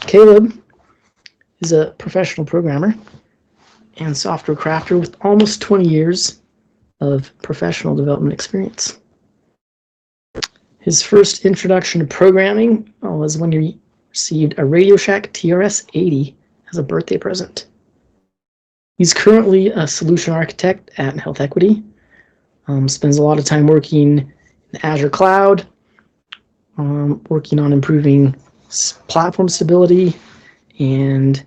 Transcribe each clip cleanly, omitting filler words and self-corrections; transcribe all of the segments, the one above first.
Caleb is a professional programmer and software crafter with almost 20 years of professional development experience. His first introduction to programming was when he received a Radio Shack TRS-80 as a birthday present. He's currently a solution architect at Health Equity, spends a lot of time working in Azure Cloud, working on improving platform stability and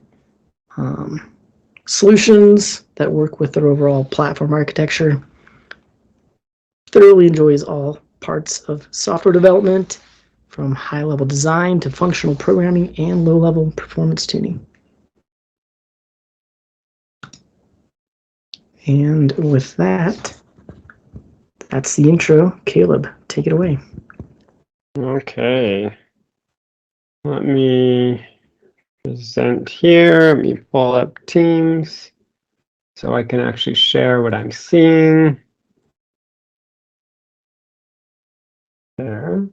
solutions that work with their overall platform architecture. Thoroughly enjoys all parts of software development, from high-level design to functional programming and low-level performance tuning. And with that, that's the intro. Caleb, take it away. Okay. Let me present here. Let me pull up Teams so I can actually share what I'm seeing. There.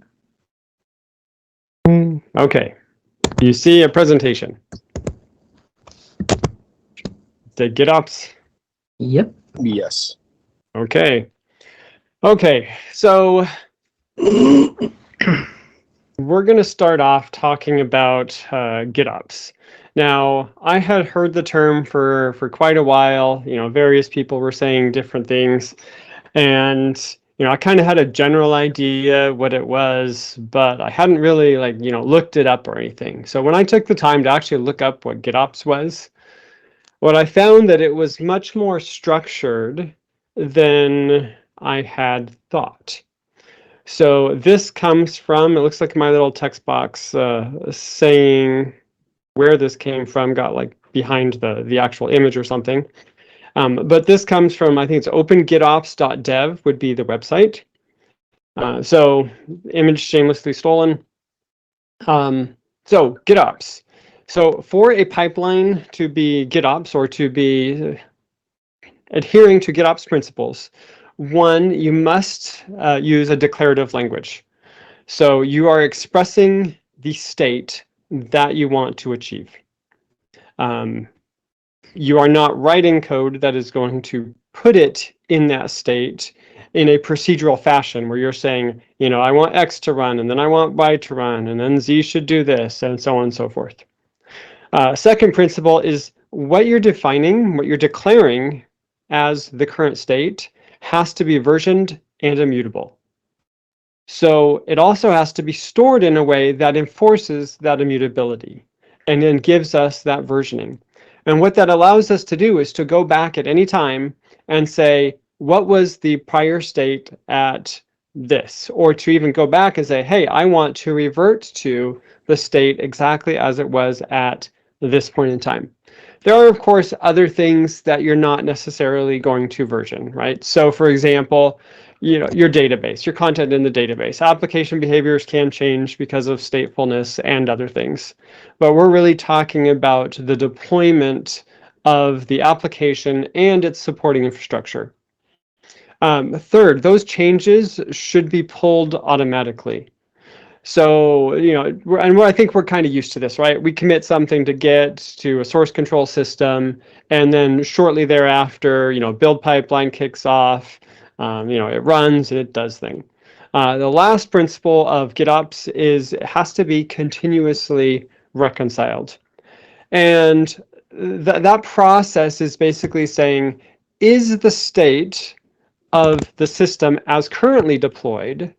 Okay. You see a presentation. Did GitOps? Yep. Yes. Okay. Okay. So we're going to start off talking about GitOps. Now, I had heard the term for quite a while. You know, various people were saying different things, and I kind of had a general idea what it was, but I hadn't really looked it up or anything. So when I took the time to actually look up what GitOps was, what I found that it was much more structured than I had thought. So this comes from, it looks like my little text box saying where this came from got behind the actual image or something. But this comes from, I think it's opengitops.dev would be the website. So image shamelessly stolen. So GitOps. So for a pipeline to be GitOps or to be adhering to GitOps principles, one, you must use a declarative language. So you are expressing the state that you want to achieve. You are not writing code that is going to put it in that state in a procedural fashion where you're saying, I want X to run, and then I want Y to run, and then Z should do this, and so on and so forth. Second principle is what you're defining, what you're declaring as the current state has to be versioned and immutable. So it also has to be stored in a way that enforces that immutability and then gives us that versioning. And what that allows us to do is to go back at any time and say, what was the prior state at this? Or to even go back and say, hey, I want to revert to the state exactly as it was at this point in time. There are, of course, other things that you're not necessarily going to version, right? So, for example, your database, your content in the database. Application behaviors can change because of statefulness and other things. But we're really talking about the deployment of the application and its supporting infrastructure. Third, those changes should be pulled automatically. So, and I think we're kind of used to this, right? We commit something to Git to a source control system, and then shortly thereafter, build pipeline kicks off, it runs and it does things. The last principle of GitOps is it has to be continuously reconciled. And that process is basically saying, is the state of the system as currently deployed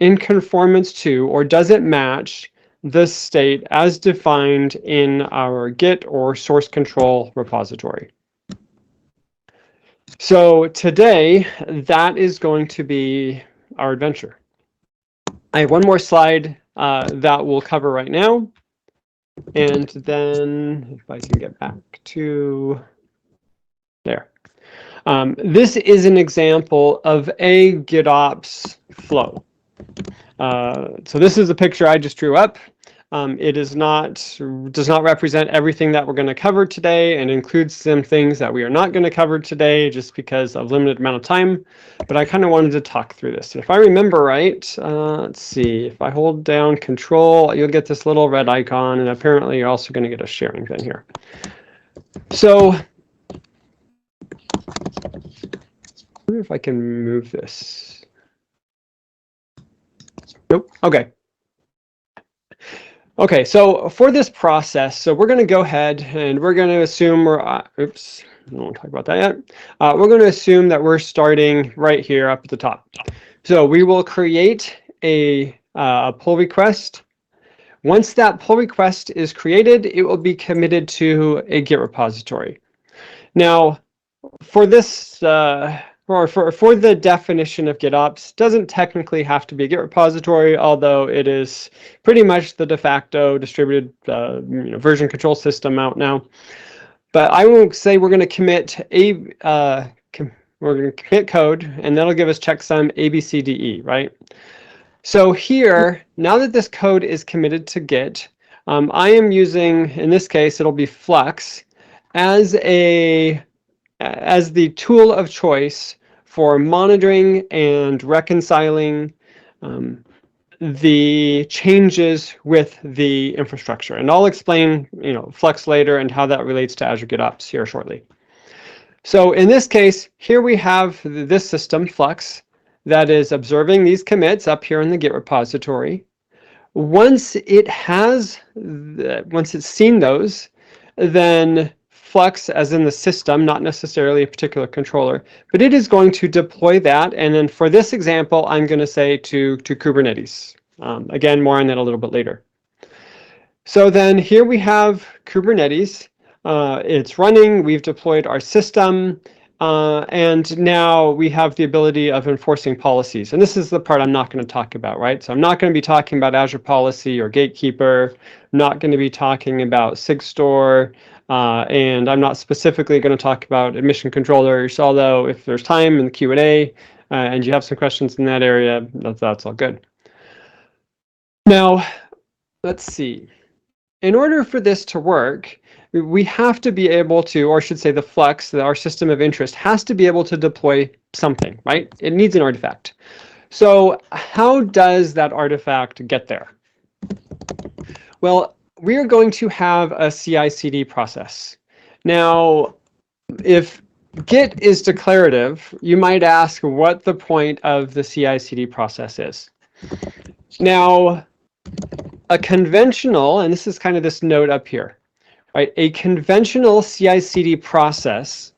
in conformance to, or does it match the state as defined in our Git or source control repository? So today, that is going to be our adventure. I have one more slide that we'll cover right now. And then if I can get back to there. This is an example of a GitOps flow. So this is a picture I just drew up. It does not represent everything that we're going to cover today, and includes some things that we are not going to cover today just because of limited amount of time. But I kind of wanted to talk through this. And if I remember right, let's see, if I hold down Control, you'll get this little red icon, and apparently you're also going to get a sharing thing here. So I wonder if I can move this. Nope. Okay. Okay, so for this process, so we're going to go ahead and we're going to assume we're, oops, I don't want to talk about that yet. We're going to assume that we're starting right here up at the top. So we will create a pull request. Once that pull request is created, it will be committed to a Git repository. Now, for this, for the definition of GitOps, doesn't technically have to be a Git repository, although it is pretty much the de facto distributed version control system out now. But I will say we're going to commit code, and that'll give us checksum A, B, C, D, E, right? So here, now that this code is committed to Git, I am using, in this case, it'll be Flux as the tool of choice for monitoring and reconciling the changes with the infrastructure. And I'll explain, Flux later and how that relates to Azure GitOps here shortly. So in this case, here we have this system, Flux, that is observing these commits up here in the Git repository. Once it's seen those, then Flux, as in the system, not necessarily a particular controller, but it is going to deploy that. And then for this example, I'm going to say to Kubernetes. Again, more on that a little bit later. So then here we have Kubernetes. It's running. We've deployed our system. And now we have the ability of enforcing policies. And this is the part I'm not going to talk about, right? So I'm not going to be talking about Azure Policy or Gatekeeper. I'm not going to be talking about SigStore. And I'm not specifically going to talk about admission controllers, although if there's time in the Q&A and you have some questions in that area, that's all good. Now, let's see. In order for this to work, we have to be able to, or I should say the Flux, our system of interest, has to be able to deploy something, right? It needs an artifact. So how does that artifact get there? Well, we are going to have a CI/CD process. Now, if Git is declarative, you might ask what the point of the CI/CD process is. Now, a conventional, and this is kind of this note up here, right? A conventional CI/CD process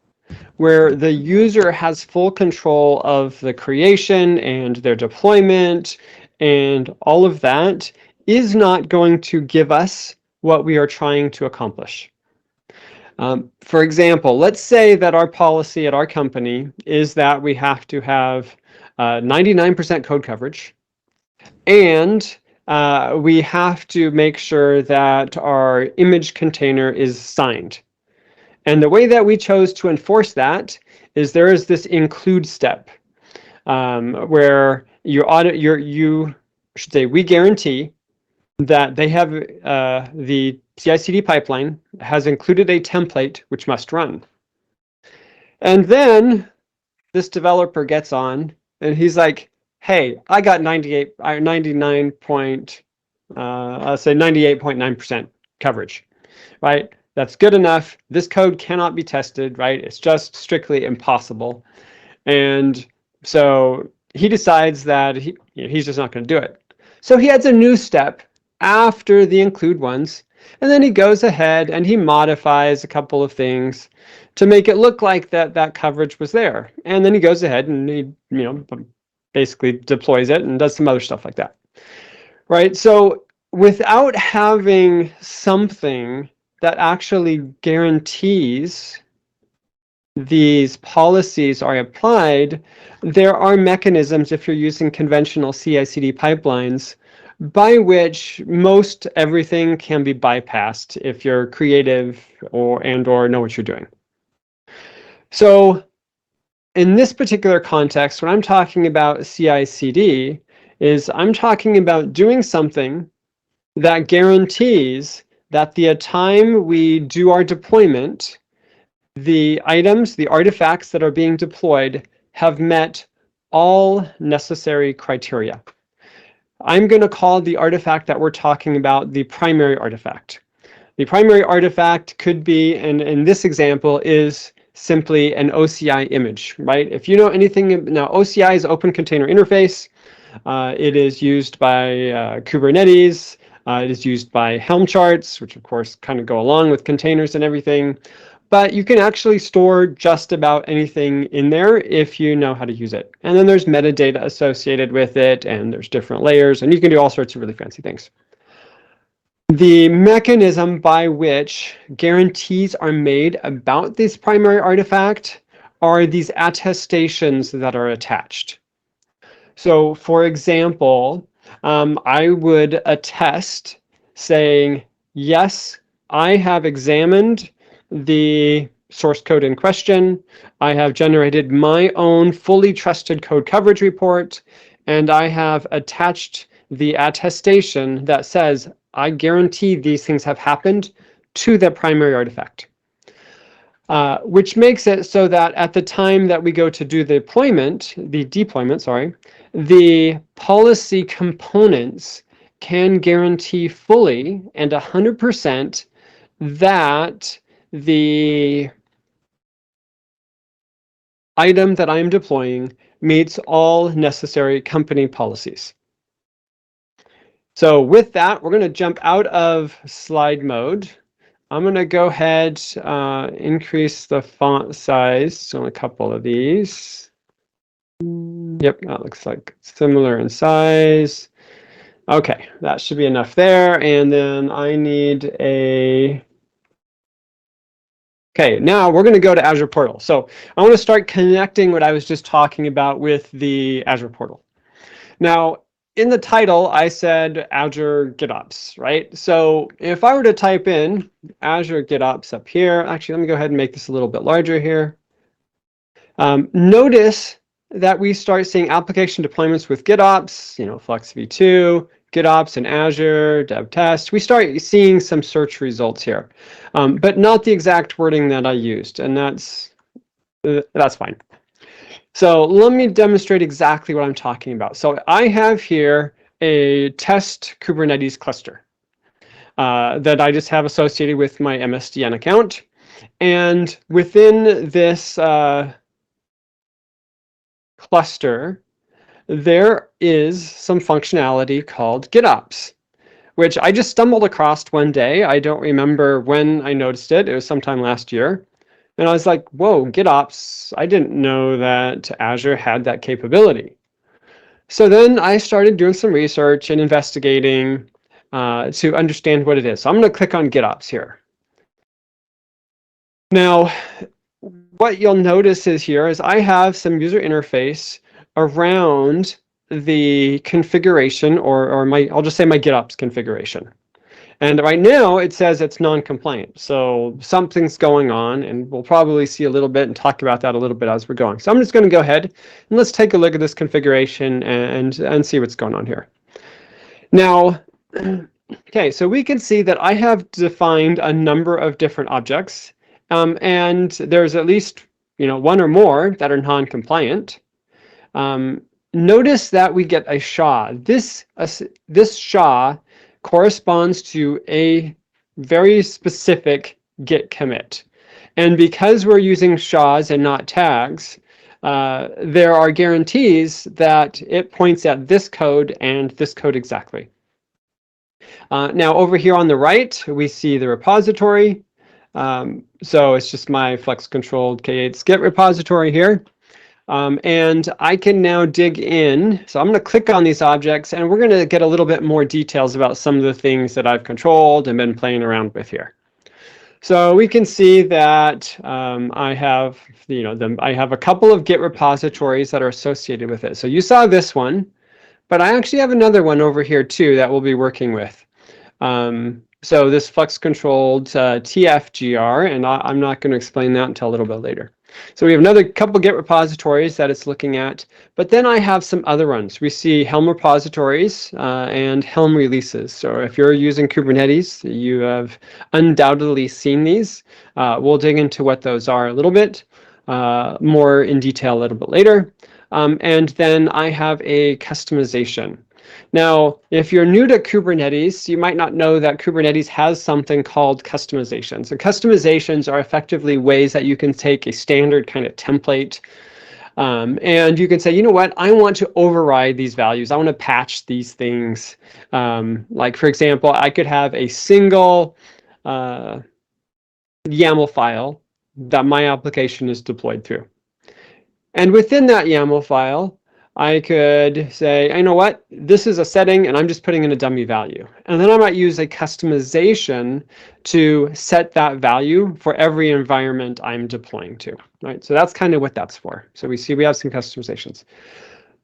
where the user has full control of the creation and their deployment and all of that is not going to give us what we are trying to accomplish. For example, let's say that our policy at our company is that we have to have 99% code coverage, and we have to make sure that our image container is signed. And the way that we chose to enforce that is there is this include step where we guarantee that they have the CI/CD pipeline has included a template which must run. And then this developer gets on and he's like, hey, I got 98.9% coverage, right? That's good enough. This code cannot be tested, right? It's just strictly impossible. And so he decides that he's just not going to do it. So he adds a new step after the include ones, and then he goes ahead and he modifies a couple of things to make it look like that coverage was there. And then he goes ahead and he, basically deploys it and does some other stuff like that, right? So without having something that actually guarantees these policies are applied, there are mechanisms, if you're using conventional CI/CD pipelines, by which most everything can be bypassed if you're creative or know what you're doing. So in this particular context, when I'm talking about CI/CD, is I'm talking about doing something that guarantees that the time we do our deployment, the items, the artifacts that are being deployed have met all necessary criteria. I'm going to call the artifact that we're talking about the primary artifact. The primary artifact could be, and in this example, is simply an OCI image, right? If you know anything, now OCI is Open Container Interface. It is used by Kubernetes. It is used by Helm charts, which of course kind of go along with containers and everything. But you can actually store just about anything in there if you know how to use it. And then there's metadata associated with it, and there's different layers, and you can do all sorts of really fancy things. The mechanism by which guarantees are made about this primary artifact are these attestations that are attached. So, for example, I would attest saying, yes, I have examined the source code in question. I have generated my own fully trusted code coverage report, and I have attached the attestation that says, I guarantee these things have happened to the primary artifact. Which makes it so that at the time that we go to do the deployment, the policy components can guarantee fully and 100% that the item that I'm deploying meets all necessary company policies. So with that, we're going to jump out of slide mode. I'm going to go ahead, increase the font size on a couple of these. Yep, that looks like similar in size. Okay, that should be enough there. And then I need a... Okay, now we're going to go to Azure Portal. So I want to start connecting what I was just talking about with the Azure Portal. Now, in the title, I said Azure GitOps, right? So if I were to type in Azure GitOps up here, actually, let me go ahead and make this a little bit larger here. Notice that we start seeing application deployments with GitOps, Flux v2, GitOps in Azure, dev test. We start seeing some search results here, but not the exact wording that I used, and that's fine. So let me demonstrate exactly what I'm talking about. So I have here a test Kubernetes cluster that I just have associated with my MSDN account. And within this cluster, there is some functionality called GitOps, which I just stumbled across one day. I don't remember when I noticed it. It was sometime last year. And I was like, whoa, GitOps, I didn't know that Azure had that capability. So then I started doing some research and investigating to understand what it is. So I'm going to click on GitOps here. Now, what you'll notice is I have some user interface around the configuration, or I'll just say my GitOps configuration. And right now it says it's non-compliant. So something's going on, and we'll probably see a little bit and talk about that a little bit as we're going. So I'm just going to go ahead and let's take a look at this configuration and see what's going on here. Now, okay, so we can see that I have defined a number of different objects, and there's at least one or more that are non-compliant. Notice that we get a SHA. This SHA corresponds to a very specific Git commit. And because we're using SHAs and not tags, there are guarantees that it points at this code and this code exactly. Now over here on the right, we see the repository. So it's just my Flux controlled K8 Git repository here. And I can now dig in. So I'm going to click on these objects, and we're going to get a little bit more details about some of the things that I've controlled and been playing around with here. So we can see that I have, I have a couple of Git repositories that are associated with it. So you saw this one, but I actually have another one over here too that we'll be working with. So this Flux controlled TFGR, and I'm not going to explain that until a little bit later. So we have another couple Git repositories that it's looking at, but then I have some other ones. We see Helm repositories and Helm releases. So if you're using Kubernetes, you have undoubtedly seen these. We'll dig into what those are a little bit more in detail a little bit later. And then I have a customization. Now, if you're new to Kubernetes, you might not know that Kubernetes has something called customizations. And customizations are effectively ways that you can take a standard kind of template and you can say, you know what, I want to override these values. I want to patch these things. Like, for example, I could have a single YAML file that my application is deployed through. And within that YAML file, I could say, you know what, this is a setting and I'm just putting in a dummy value. And then I might use a customization to set that value for every environment I'm deploying to, right? So that's kind of what that's for. So we see we have some customizations.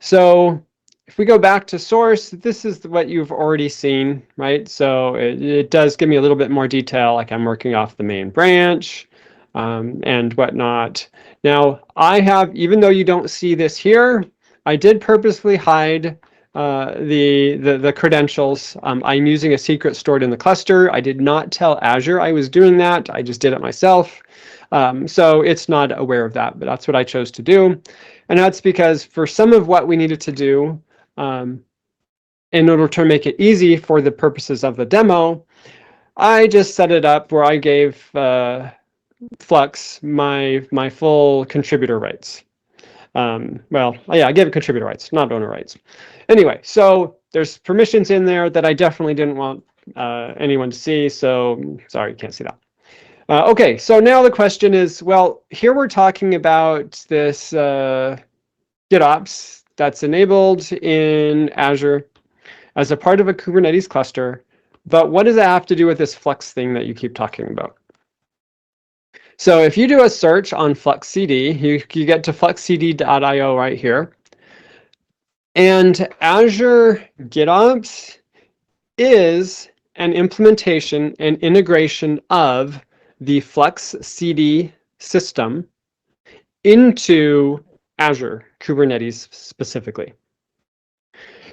So if we go back to source, this is what you've already seen, right? So it does give me a little bit more detail, like I'm working off the main branch and whatnot. Now, I have, even though you don't see this here, I did purposely hide the credentials. I'm using a secret stored in the cluster. I did not tell Azure I was doing that. I just did it myself. So it's not aware of that, but that's what I chose to do. And that's because for some of what we needed to do, in order to make it easy for the purposes of the demo, I just set it up where I gave Flux my full contributor rights. Well, yeah, I gave it contributor rights, not owner rights. Anyway, so there's permissions in there that I definitely didn't want anyone to see, so sorry, you can't see that. Okay, so now the question is, well, here we're talking about this GitOps that's enabled in Azure as a part of a Kubernetes cluster, but what does it have to do with this Flux thing that you keep talking about? So if you do a search on FluxCD, you get to fluxcd.io right here. And Azure GitOps is an implementation and integration of the FluxCD system into Azure Kubernetes specifically.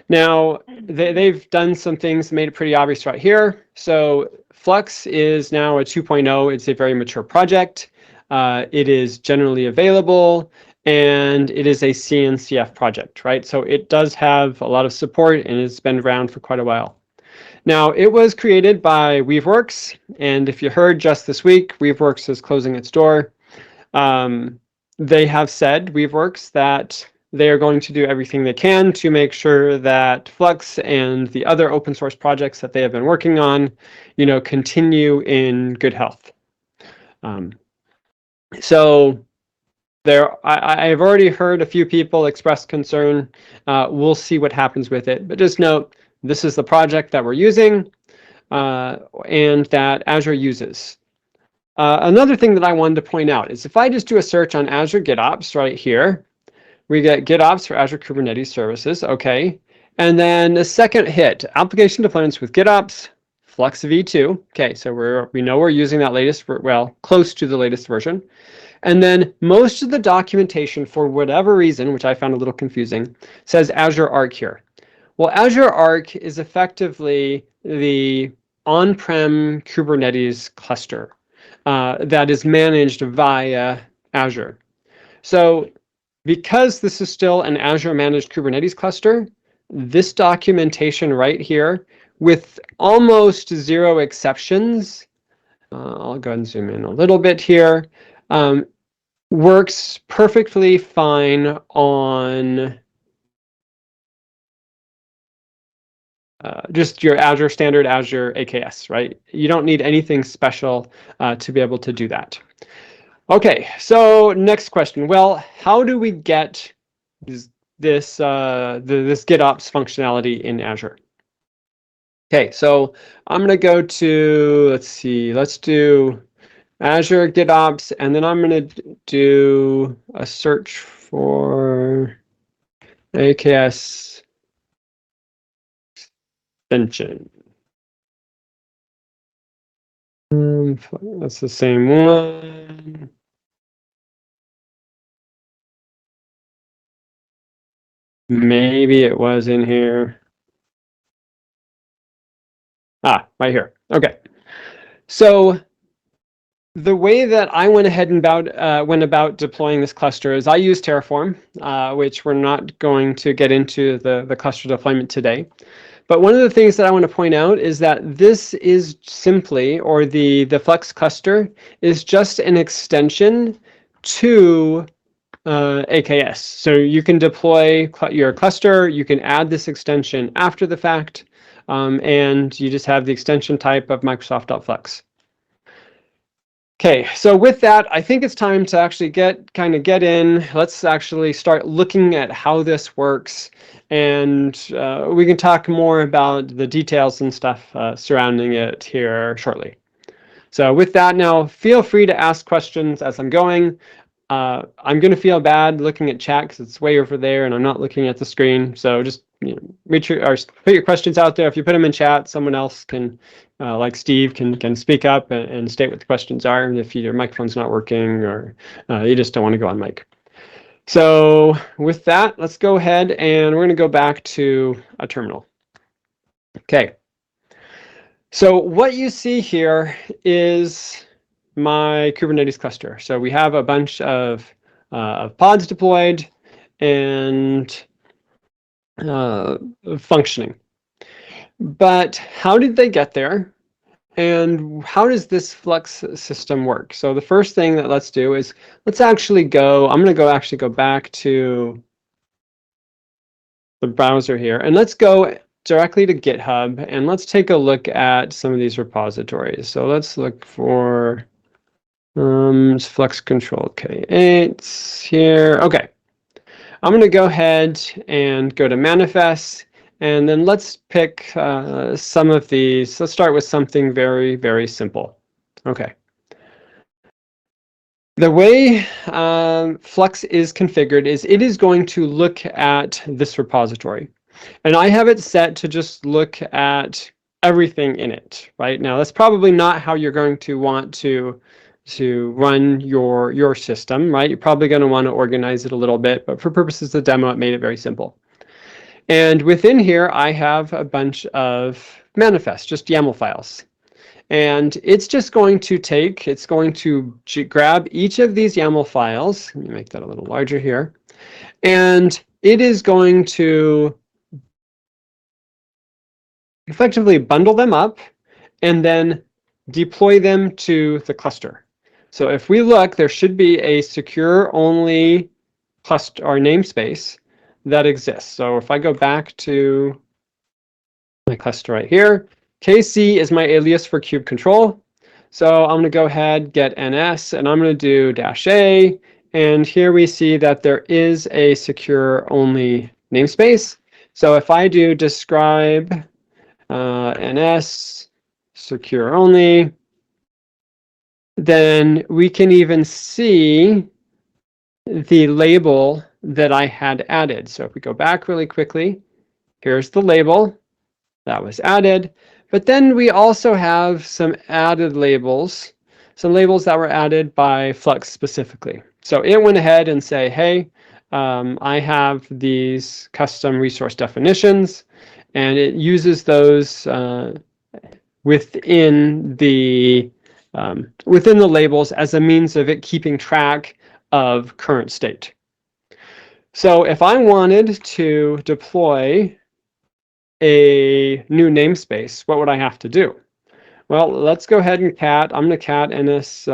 Now, they've done some things, made it pretty obvious right here. So Flux is now a 2.0. It's a very mature project. It is generally available, and it is a CNCF project, right? So it does have a lot of support, and it's been around for quite a while. Now, it was created by Weaveworks, and if you heard just this week, Weaveworks is closing its door. They have said, Weaveworks, that they are going to do everything they can to make sure that Flux and the other open source projects that they have been working on, continue in good health. So I've already heard a few people express concern. We'll see what happens with it, but just note, this is the project that we're using and that Azure uses. Another thing that I wanted to point out is if I just do a search on Azure GitOps right here, we get GitOps for Azure Kubernetes Services, okay. And then the second hit, application deployments with GitOps, Flux v2. Okay, so we know we're using that latest, well, close to the latest version. And then most of the documentation, for whatever reason, which I found a little confusing, says Azure Arc here. Well, Azure Arc is effectively the on-prem Kubernetes cluster that is managed via Azure. So because this is still an Azure managed Kubernetes cluster, this documentation right here, with almost zero exceptions, I'll go and zoom in a little bit here, works perfectly fine on just your Azure standard Azure AKS, right? You don't need anything special to be able to do that. Okay, so next question. Well, how do we get this GitOps functionality in Azure? Okay, so I'm going to go to, let's do Azure GitOps, and then I'm going to do a search for AKS extension. That's the same one. Maybe it was in here. Ah, right here. Okay. So the way that I went ahead and went about deploying this cluster is I use Terraform, which we're not going to get into the cluster deployment today. But one of the things that I want to point out is that this is simply, or the Flux cluster is just an extension to AKS. So you can deploy your cluster, you can add this extension after the fact, and you just have the extension type of Microsoft.Flux. Okay, so with that, I think it's time to actually get in. Let's actually start looking at how this works, and we can talk more about the details and stuff surrounding it here shortly. So with that, now feel free to ask questions as I'm going. I'm going to feel bad looking at chat because it's way over there and I'm not looking at the screen. So just put your questions out there. If you put them in chat, someone else can, like Steve, can speak up and state what the questions are if your microphone's not working or you just don't want to go on mic. So with that, let's go ahead and we're going to go back to a terminal. Okay. So what you see here is my Kubernetes cluster. So we have a bunch of pods deployed and functioning. But how did they get there? And how does this Flux system work? So the first thing that let's do is let's actually go, I'm going to actually go back to the browser here and let's go directly to GitHub and let's take a look at some of these repositories. So let's look for it's Flux Control K8 here. Okay, I'm going to go ahead and go to manifest, and then let's pick some of these. Let's start with something very, very simple. Okay. The way Flux is configured is it is going to look at this repository, and I have it set to just look at everything in it. Right now, that's probably not how you're going to want to run your system, right? You're probably going to want to organize it a little bit, but for purposes of the demo, it made it very simple. And within here, I have a bunch of manifests, just YAML files. And it's just going to grab each of these YAML files. Let me make that a little larger here. And it is going to effectively bundle them up and then deploy them to the cluster. So if we look, there should be a secure only cluster or namespace that exists. So if I go back to my cluster right here, KC is my alias for kube control. So I'm going to go ahead, get NS, and I'm going to do -A. And here we see that there is a secure only namespace. So if I do describe NS secure only, then we can even see the label that I had added. So if we go back really quickly, here's the label that was added. But then we also have some added labels, some labels that were added by Flux specifically. So it went ahead and say, hey, I have these custom resource definitions, and it uses those within the labels as a means of it keeping track of current state. So if I wanted to deploy a new namespace, what would I have to do? Well, let's go ahead and cat. I'm going to cat ns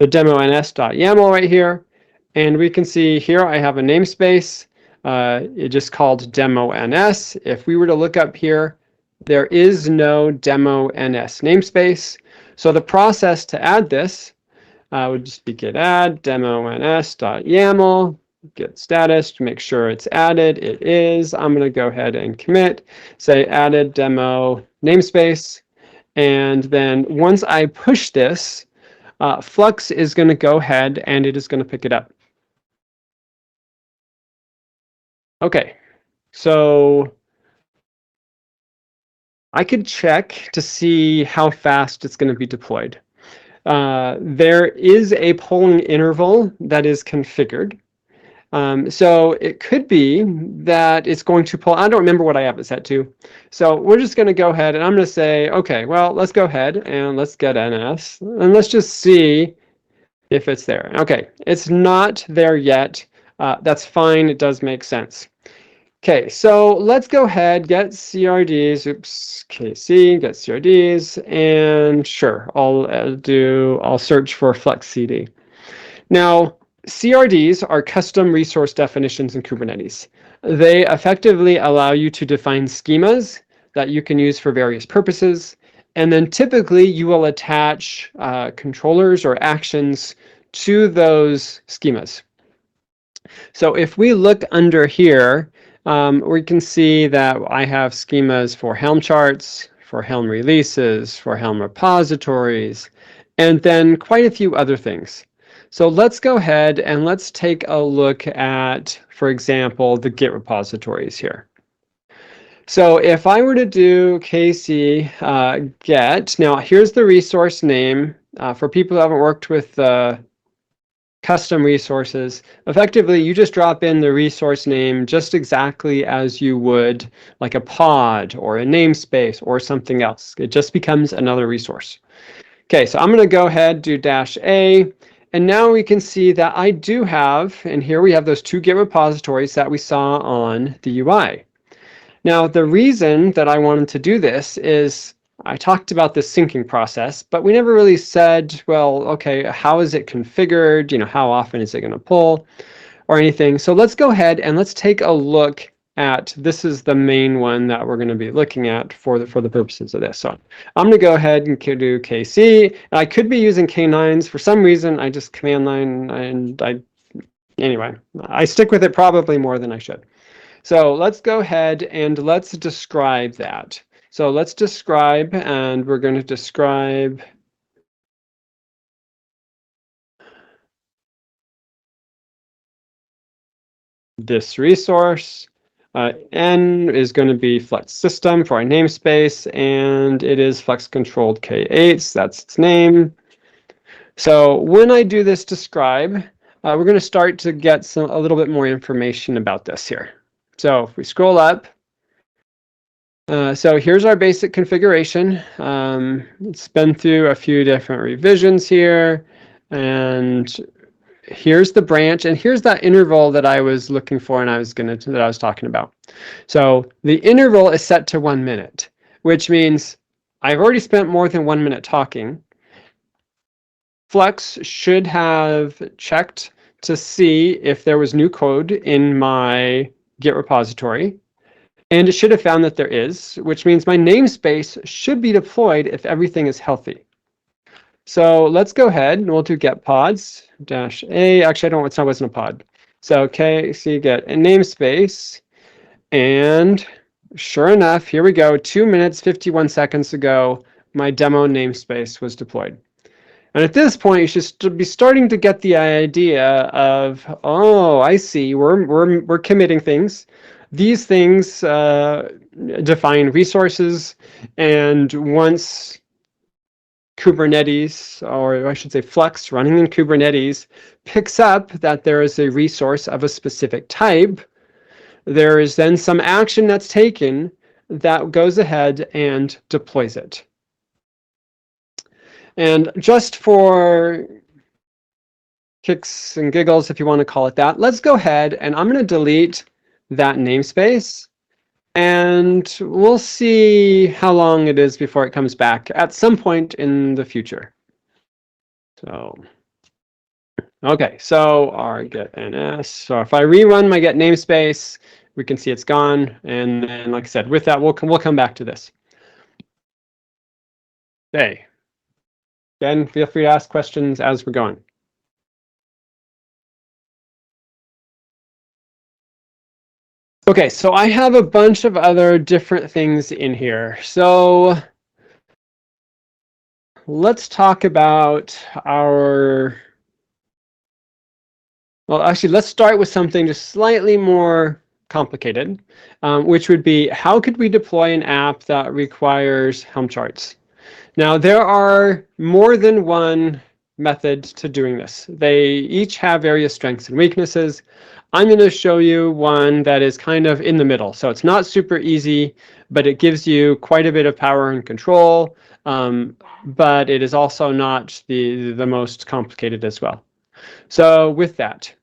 the demo ns.yaml right here, and we can see here I have a namespace. It just called demo ns. If we were to look up here, there is no demo ns namespace. So the process to add this would just be git add demo ns.yaml, git status to make sure it's added. It is. I'm going to go ahead and commit, say added demo namespace. And then once I push this, Flux is going to go ahead and it is going to pick it up. Okay, so I could check to see how fast it's going to be deployed. There is a polling interval that is configured. So it could be that it's going to pull, I don't remember what I have it set to. So we're just going to go ahead and I'm going to say, okay, well, let's go ahead and let's get NS and let's just see if it's there. Okay, it's not there yet. That's fine. It does make sense. Okay, so let's go ahead, get CRDs, oops, KC, get CRDs, and sure, I'll search for FluxCD. Now, CRDs are custom resource definitions in Kubernetes. They effectively allow you to define schemas that you can use for various purposes, and then typically you will attach controllers or actions to those schemas. So if we look under here, we can see that I have schemas for Helm charts, for Helm releases, for Helm repositories, and then quite a few other things. So let's go ahead and let's take a look at, for example, the Git repositories here. So if I were to do KC get, now here's the resource name. For people who haven't worked with custom resources, effectively you just drop in the resource name just exactly as you would like a pod or a namespace or something else. It just becomes another resource. Okay, so I'm going to go ahead, do -A, and now we can see that I do have, and here we have those two Git repositories that we saw on the UI. Now, the reason that I wanted to do this is I talked about the syncing process, but we never really said, well, okay, how is it configured? You know, how often is it going to pull or anything? So let's go ahead and let's take a look at, this is the main one that we're going to be looking at for the purposes of this. So I'm going to go ahead and do KC. And I could be using K9s. For some reason, I just command line, and anyway, I stick with it probably more than I should. So let's go ahead and let's describe that. So let's describe, and we're going to describe this resource. N is going to be Flux System for our namespace, and it is Flux Controlled K8, so that's its name. So when I do this describe, we're going to start to get a little bit more information about this here. So if we scroll up, so here's our basic configuration. It's been through a few different revisions here, and here's the branch, and here's that interval that I was looking for and I was talking about. So the interval is set to 1 minute, which means I've already spent more than 1 minute talking. Flux should have checked to see if there was new code in my Git repository, and it should have found that there is, which means my namespace should be deployed if everything is healthy. So let's go ahead and we'll do get pods -A. Actually, it wasn't a pod. So KC get a namespace, and sure enough, here we go. 2 minutes, 51 seconds ago, my demo namespace was deployed. And at this point, you should be starting to get the idea of, oh, I see, we're committing things. These things define resources, and once Kubernetes, or I should say Flux running in Kubernetes, picks up that there is a resource of a specific type, there is then some action that's taken that goes ahead and deploys it. And just for kicks and giggles, if you want to call it that, let's go ahead and I'm going to delete that namespace, and we'll see how long it is before it comes back at some point in the future. So, okay, so our get ns. So if I rerun my get namespace, we can see it's gone. And then, like I said, with that, we'll come back to this. Okay. Again, feel free to ask questions as we're going. Okay, so I have a bunch of other different things in here. So let's talk about our, well, actually, let's start with something just slightly more complicated, which would be, how could we deploy an app that requires Helm charts? Now, there are more than one method to doing this. They each have various strengths and weaknesses. I'm going to show you one that is kind of in the middle. So it's not super easy, but it gives you quite a bit of power and control, but it is also not the most complicated as well. So with that,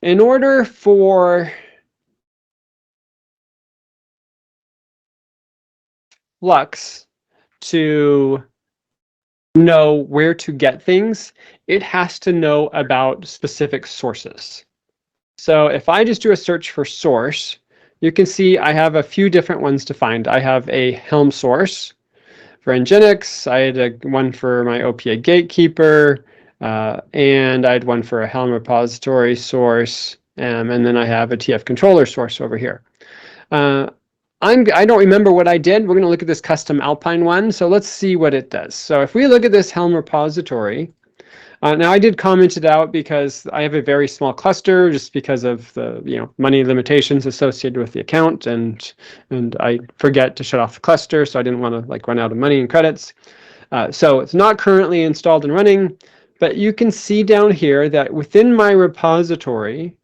in order for Flux to know where to get things, it has to know about specific sources. So if I just do a search for source, you can see I have a few different ones to find. I have a Helm source for Nginx. I had one for my OPA gatekeeper, and I had one for a Helm repository source, and then I have a TF controller source over here. I don't remember what I did. We're going to look at this custom Alpine one. So let's see what it does. So if we look at this Helm repository, now I did comment it out because I have a very small cluster just because of the money limitations associated with the account, and I forget to shut off the cluster, so I didn't want to run out of money and credits. So it's not currently installed and running, but you can see down here that within my repository,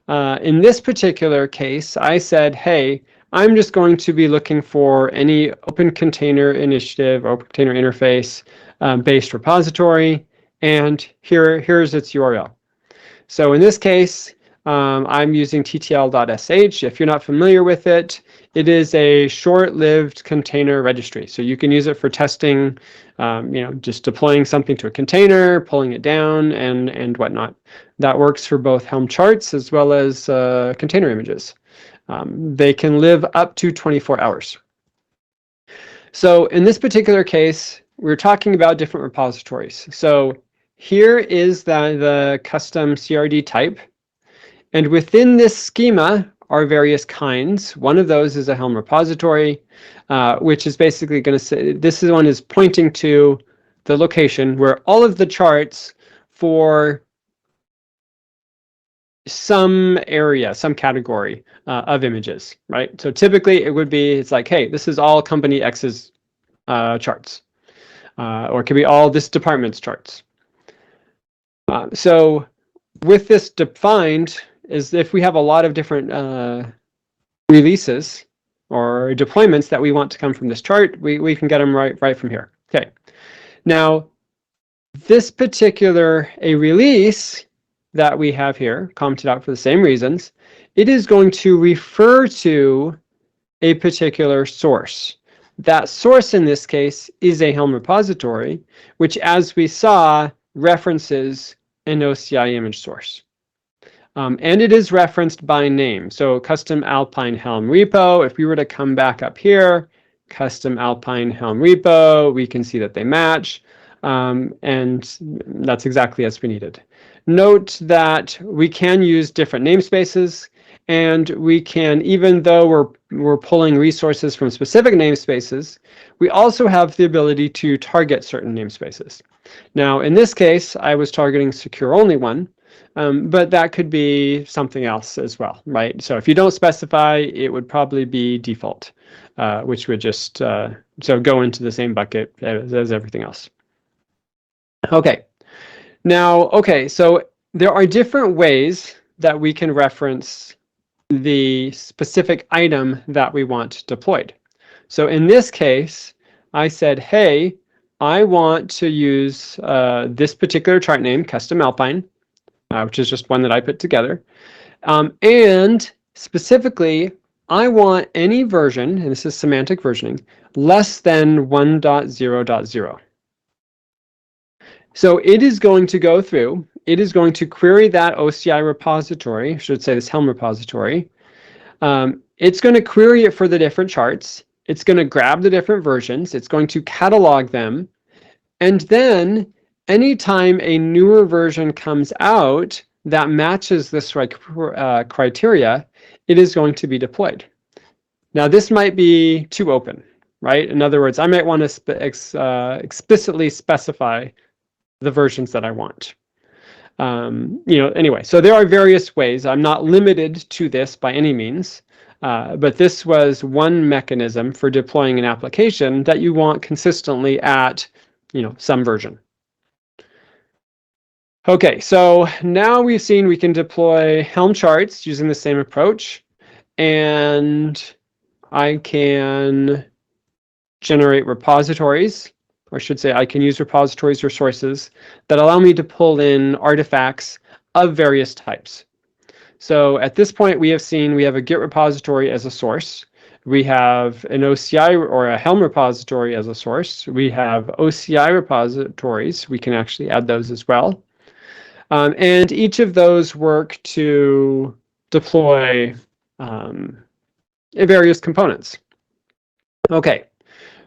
in this particular case, I said, hey, I'm just going to be looking for any Open Container Initiative, Open Container Interface based repository, and here's its URL. So in this case, I'm using ttl.sh. If you're not familiar with it, it is a short-lived container registry. So you can use it for testing, just deploying something to a container, pulling it down, and whatnot. That works for both Helm charts as well as container images. They can live up to 24 hours. So in this particular case, we're talking about different repositories. So here is the custom CRD type. And within this schema are various kinds. One of those is a Helm repository, which is basically going to say, this one is pointing to the location where all of the charts for some area, some category of images, right? So typically it would be, it's like, hey, this is all company X's charts, or it could be all this department's charts. So with this defined, is if we have a lot of different releases or deployments that we want to come from this chart, we can get them right from here. Okay. Now, this particular release that we have here, commented out for the same reasons, it is going to refer to a particular source. That source in this case is a Helm repository, which, as we saw, references an OCI image source. And it is referenced by name. So custom Alpine Helm repo, if we were to come back up here, custom Alpine Helm repo, we can see that they match. And that's exactly as we needed. Note that we can use different namespaces, and we can, even though we're pulling resources from specific namespaces, we also have the ability to target certain namespaces. Now, in this case, I was targeting secure only one, but that could be something else as well, right? So if you don't specify, it would probably be default, which would just so go into the same bucket as everything else. Okay. Now, so there are different ways that we can reference the specific item that we want deployed. So in this case, I said, hey, I want to use this particular chart name, custom Alpine, which is just one that I put together. And specifically, I want any version, and this is semantic versioning, less than 1.0.0. So it is going to go through, it is going to query that OCI repository, I should say this Helm repository. It's going to query it for the different charts. It's going to grab the different versions. It's going to catalog them. And then anytime a newer version comes out that matches this criteria, it is going to be deployed. Now, this might be too open, right? In other words, I might want to explicitly specify the versions that I want. Anyway, so there are various ways. I'm not limited to this by any means, but this was one mechanism for deploying an application that you want consistently at, some version. Okay, so now we've seen we can deploy Helm charts using the same approach, and I can generate repositories, or I should say I can use repositories or sources that allow me to pull in artifacts of various types. So at this point, we have seen we have a Git repository as a source. We have an OCI or a Helm repository as a source. We have OCI repositories. We can actually add those as well. And each of those work to deploy various components. Okay,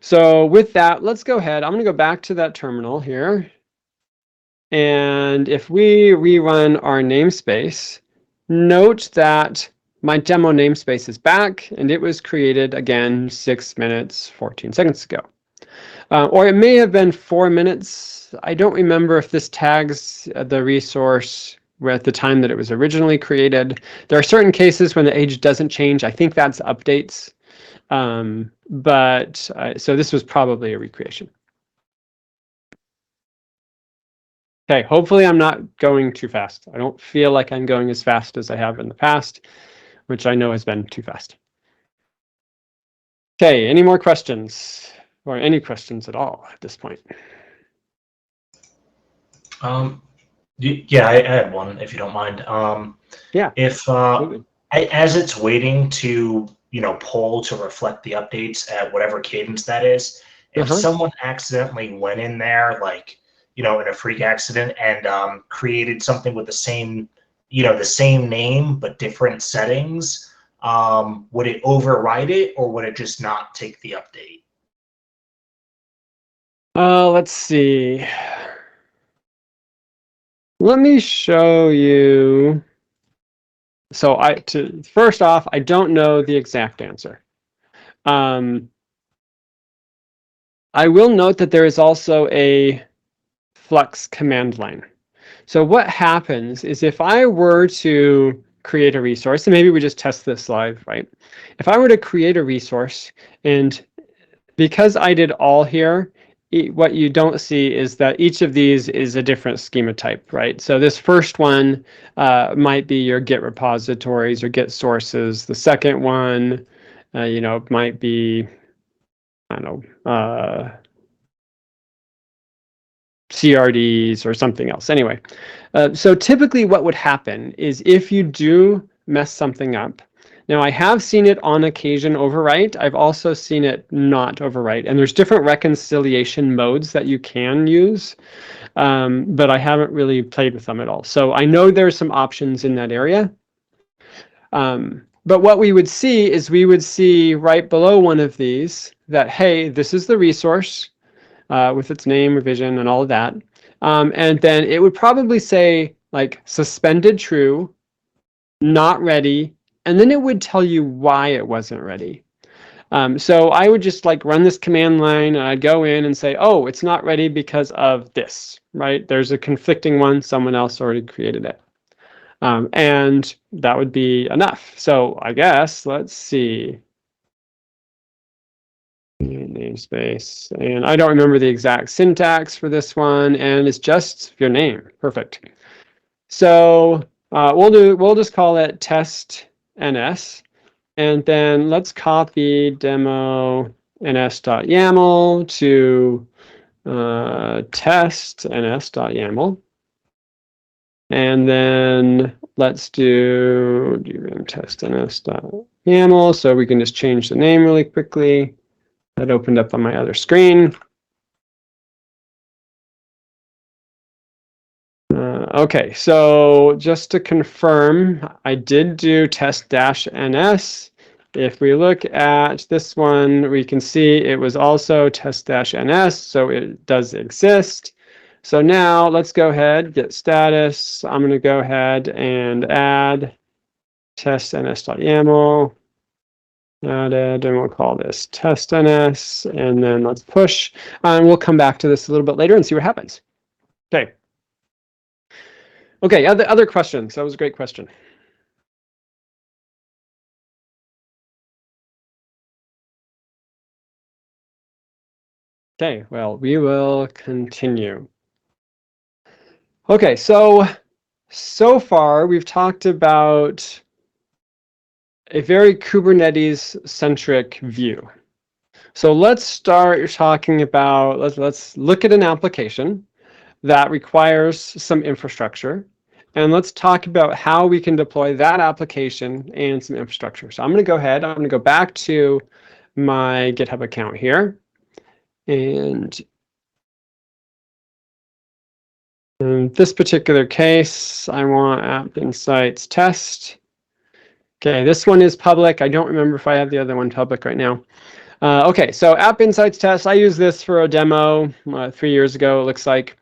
so with that, let's go ahead. I'm going to go back to that terminal here. And if we rerun our namespace, note that my demo namespace is back, and it was created again 6 minutes, 14 seconds ago. Or it may have been 4 minutes. I don't remember if this tags the resource at the time that it was originally created. There are certain cases when the age doesn't change. I think that's updates. So this was probably a recreation. Okay, hopefully I'm not going too fast. I don't feel like I'm going as fast as I have in the past, which I know has been too fast. Okay, any more questions? Or any questions at all at this point? Yeah, I had one, if you don't mind. Yeah. If as it's waiting to pull to reflect the updates at whatever cadence that is, if someone accidentally went in there, like in a freak accident, and created something with the same name but different settings, would it override it, or would it just not take the update? Let's see. Let me show you. So first off, I don't know the exact answer. I will note that there is also a Flux command line. So what happens is if I were to create a resource, and maybe we just test this live, right? If I were to create a resource, and because I did all here, what you don't see is that each of these is a different schema type, right? So this first one might be your Git repositories or Git sources. The second one, might be, I don't know, CRDs or something else. Anyway, so typically what would happen is if you do mess something up, now I have seen it on occasion overwrite. I've also seen it not overwrite. And there's different reconciliation modes that you can use, but I haven't really played with them at all. So I know there's some options in that area. But what we would see is we would see right below one of these that, hey, this is the resource. With its name, revision, and all of that. And then it would probably say like suspended true, not ready, and then it would tell you why it wasn't ready. So I would just like run this command line, and I'd go in and say, oh, it's not ready because of this, right? There's a conflicting one, someone else already created it. And that would be enough. So I guess, let's see. Namespace, and I don't remember the exact syntax for this one, and it's just your name. Perfect. So we'll just call it test ns, and then let's copy demo ns.yaml to test ns.yaml, and then let's do test ns.yaml, so we can just change the name really quickly. That opened up on my other screen. Okay, so just to confirm, I did do test-ns. If we look at this one, we can see it was also test-ns, so it does exist. So now let's go ahead, get status. I'm going to go ahead and add test-ns.yaml. Added, and we'll call this test ns, and then let's push, and we'll come back to this a little bit later and see what happens. Okay. Okay, other questions? That was a great question. Okay, well, we will continue. Okay, so far we've talked about a very Kubernetes-centric view. So let's start talking about, let's look at an application that requires some infrastructure. And let's talk about how we can deploy that application and some infrastructure. So I'm going to go ahead, I'm going to go back to my GitHub account here. And in this particular case, I want App Insights test. Okay, this one is public. I don't remember if I have the other one public right now. Okay, so App Insights test, I used this for a demo 3 years ago, it looks like,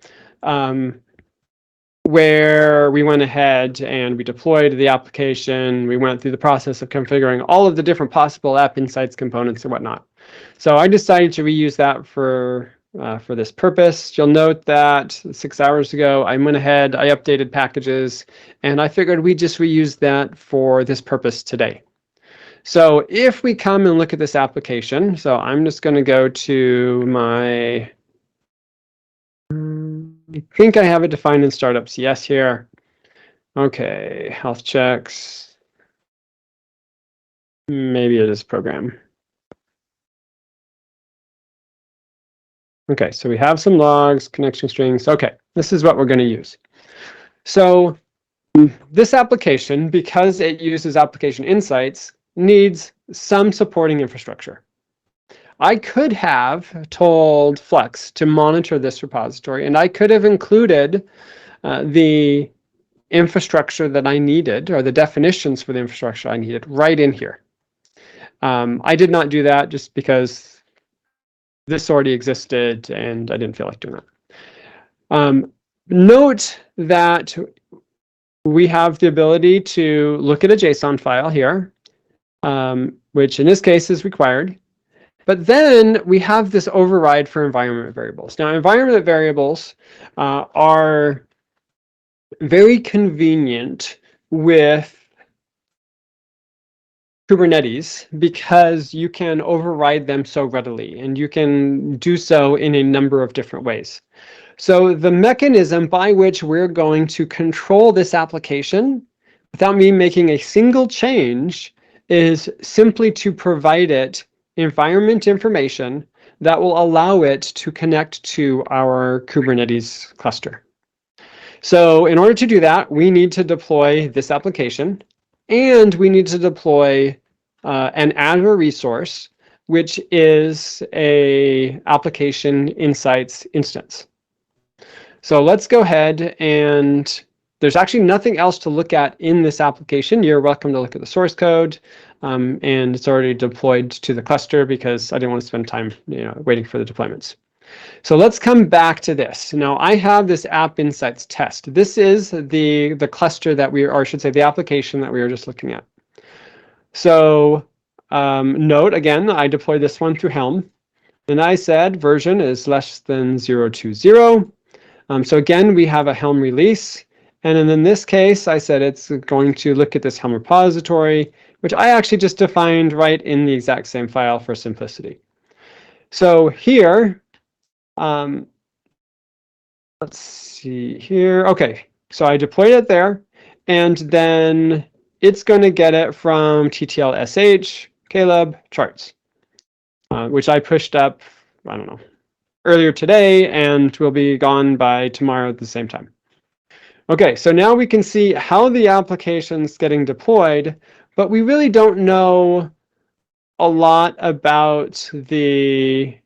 where we went ahead and we deployed the application. We went through the process of configuring all of the different possible App Insights components and whatnot. So I decided to reuse that for this purpose. You'll note that 6 hours ago, I went ahead, I updated packages, and I figured we'd just reuse that for this purpose today. So if we come and look at this application, so I'm just going to go to my, I think I have it defined in startups. Yes, here. Okay, health checks. Maybe it is program. Okay, so we have some logs, connection strings. Okay, this is what we're going to use. So this application, because it uses application insights, needs some supporting infrastructure. I could have told Flux to monitor this repository, and I could have included the infrastructure that I needed, or the definitions for the infrastructure I needed, right in here. I did not do that just because this already existed, and I didn't feel like doing that. Note that we have the ability to look at a JSON file here, which in this case is required. But then we have this override for environment variables. Now, environment variables are very convenient with Kubernetes because you can override them so readily, and you can do so in a number of different ways. So the mechanism by which we're going to control this application without me making a single change is simply to provide it environment information that will allow it to connect to our Kubernetes cluster. So in order to do that, we need to deploy this application, and we need to deploy an Azure resource, which is a application insights instance. So let's go ahead, and there's actually nothing else to look at in this application. You're welcome to look at the source code, and it's already deployed to the cluster because I didn't want to spend time waiting for the deployments. So let's come back to this. Now I have this App Insights test. This is the cluster that we, or I should say the application that we were just looking at. So note again, I deployed this one through Helm, and I said version is less than 020. So again, we have a Helm release. And then in this case, I said it's going to look at this Helm repository, which I actually just defined right in the exact same file for simplicity. So here, let's see here. Okay, so I deployed it there, and then it's going to get it from TTL-SH, Caleb, charts, which I pushed up, I don't know, earlier today, and will be gone by tomorrow at the same time. Okay, so now we can see how the application's getting deployed, but we really don't know a lot about the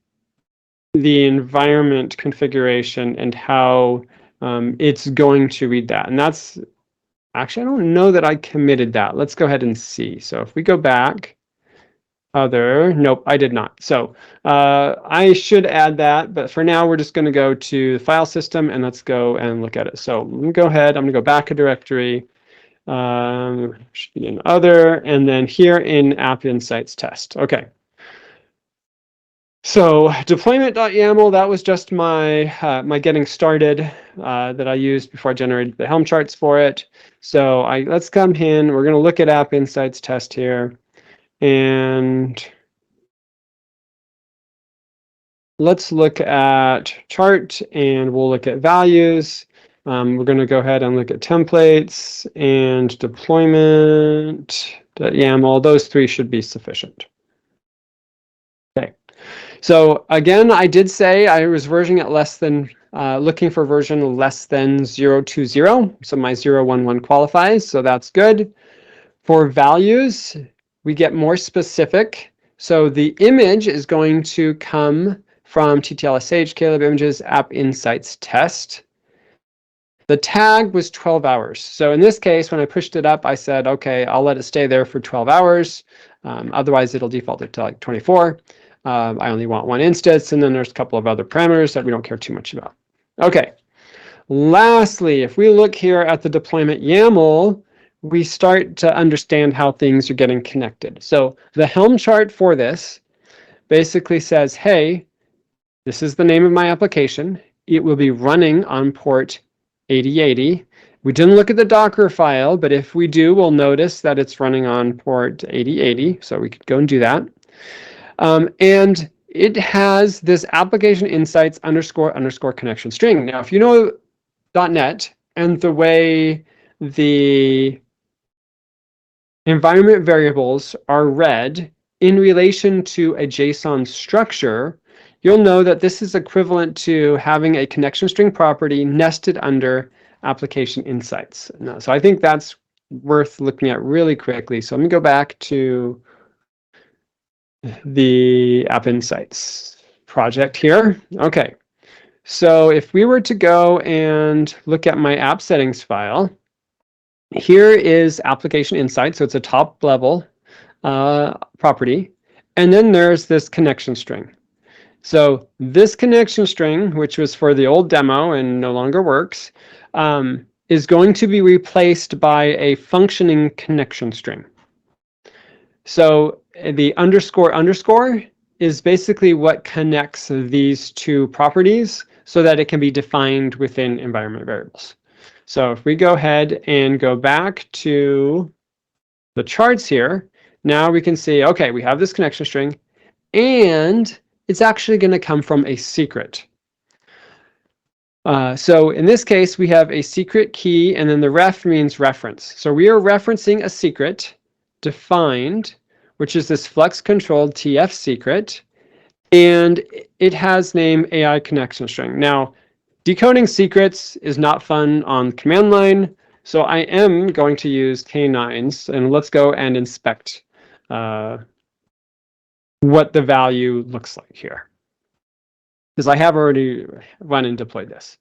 environment configuration and how it's going to read that. And that's actually, I don't know that I committed that. Let's go ahead and see. So if we go back, nope, I did not. So I should add that, but for now, we're just going to go to the file system and let's go and look at it. So let me go ahead. I'm going to go back a directory. Should be in other, and then here in App Insights test. Okay. So deployment.yaml, that was just my my getting started that I used before I generated the Helm charts for it. So let's come in. We're going to look at App Insights test here. And let's look at chart, and we'll look at values. We're going to go ahead and look at templates and deployment, YAML. Those three should be sufficient. Okay. So again, I did say I was versioning at less than, looking for version less than 0.20. So my 0.11 qualifies, so that's good. For values, we get more specific. So the image is going to come from TTLSH, Caleb Images, App Insights Test. The tag was 12 hours. So in this case, when I pushed it up, I said, okay, I'll let it stay there for 12 hours. Otherwise, it'll default it to like 24. I only want one instance, and then there's a couple of other parameters that we don't care too much about. Okay. Lastly, if we look here at the deployment YAML, we start to understand how things are getting connected. So the Helm chart for this basically says, hey, this is the name of my application. It will be running on port 8080. We didn't look at the Docker file, but if we do, we'll notice that it's running on port 8080. So we could go and do that. And it has this application insights __ connection string. Now, if you know .NET and the way the environment variables are read in relation to a JSON structure, you'll know that this is equivalent to having a connection string property nested under application insights. So I think that's worth looking at really quickly. So let me go back to the App Insights project here. Okay, so if we were to go and look at my app settings file, here is application insights. So it's a top level property. And then there's this connection string. So this connection string, which was for the old demo and no longer works, is going to be replaced by a functioning connection string. So the __ is basically what connects these two properties so that it can be defined within environment variables. So if we go ahead and go back to the charts here, now we can see, okay, we have this connection string, and it's actually going to come from a secret. So in this case, we have a secret key, and then the ref means reference. So we are referencing a secret defined, which is this Flux controlled TF secret, and it has name AI connection string. Now, decoding secrets is not fun on command line, so I am going to use K9s, and let's go and inspect what the value looks like here, because I have already run and deployed this.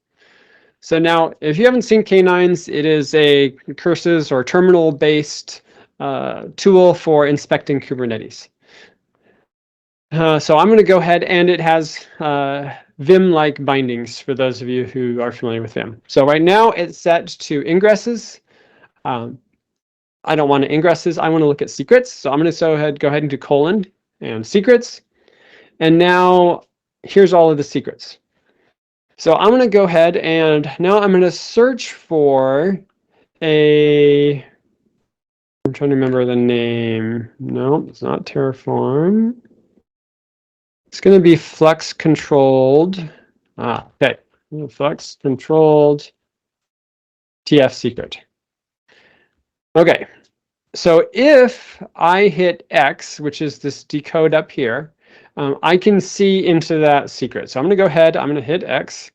So now, if you haven't seen K9s, it is a curses or terminal-based tool for inspecting Kubernetes. So I'm going to go ahead, and it has Vim-like bindings for those of you who are familiar with Vim. So right now it's set to ingresses. I don't want ingresses. I want to look at secrets. So I'm going to go ahead and do colon and secrets. And now here's all of the secrets. So I'm going to go ahead, and now I'm going to search for I'm trying to remember the name. No, it's not Terraform. It's going to be Flux controlled. Okay, Flux controlled TF secret. Okay, so if I hit X, which is this decode up here, I can see into that secret. So I'm going to go ahead, I'm going to hit X.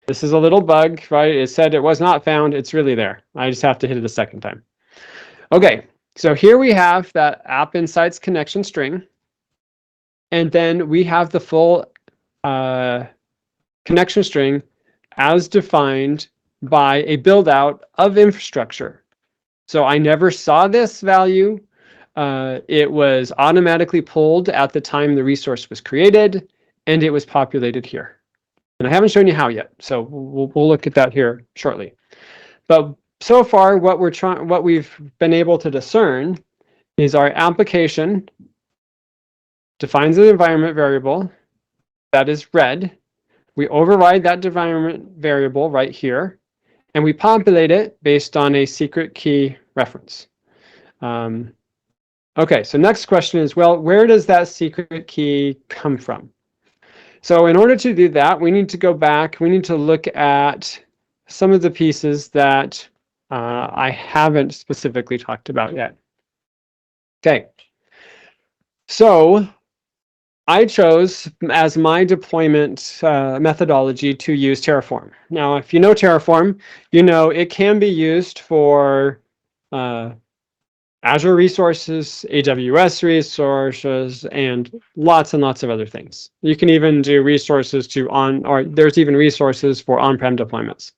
This is a little bug, right? It said it was not found. It's really there. I just have to hit it a second time. Okay, so here we have that App Insights connection string. And then we have the full connection string as defined by a build out of infrastructure. So I never saw this value. It was automatically pulled at the time the resource was created, and it was populated here. And I haven't shown you how yet, so we'll look at that here shortly. But so far, what we've been able to discern is our application defines an environment variable that is red. We override that environment variable right here, and we populate it based on a secret key reference. Okay, so next question is, well, where does that secret key come from? So in order to do that, we need to go back. We need to look at some of the pieces that I haven't specifically talked about yet. Okay, so I chose as my deployment methodology to use Terraform. Now, if you know Terraform, you know it can be used for Azure resources, AWS resources, and lots of other things. You can even do resources there's even resources for on-prem deployments.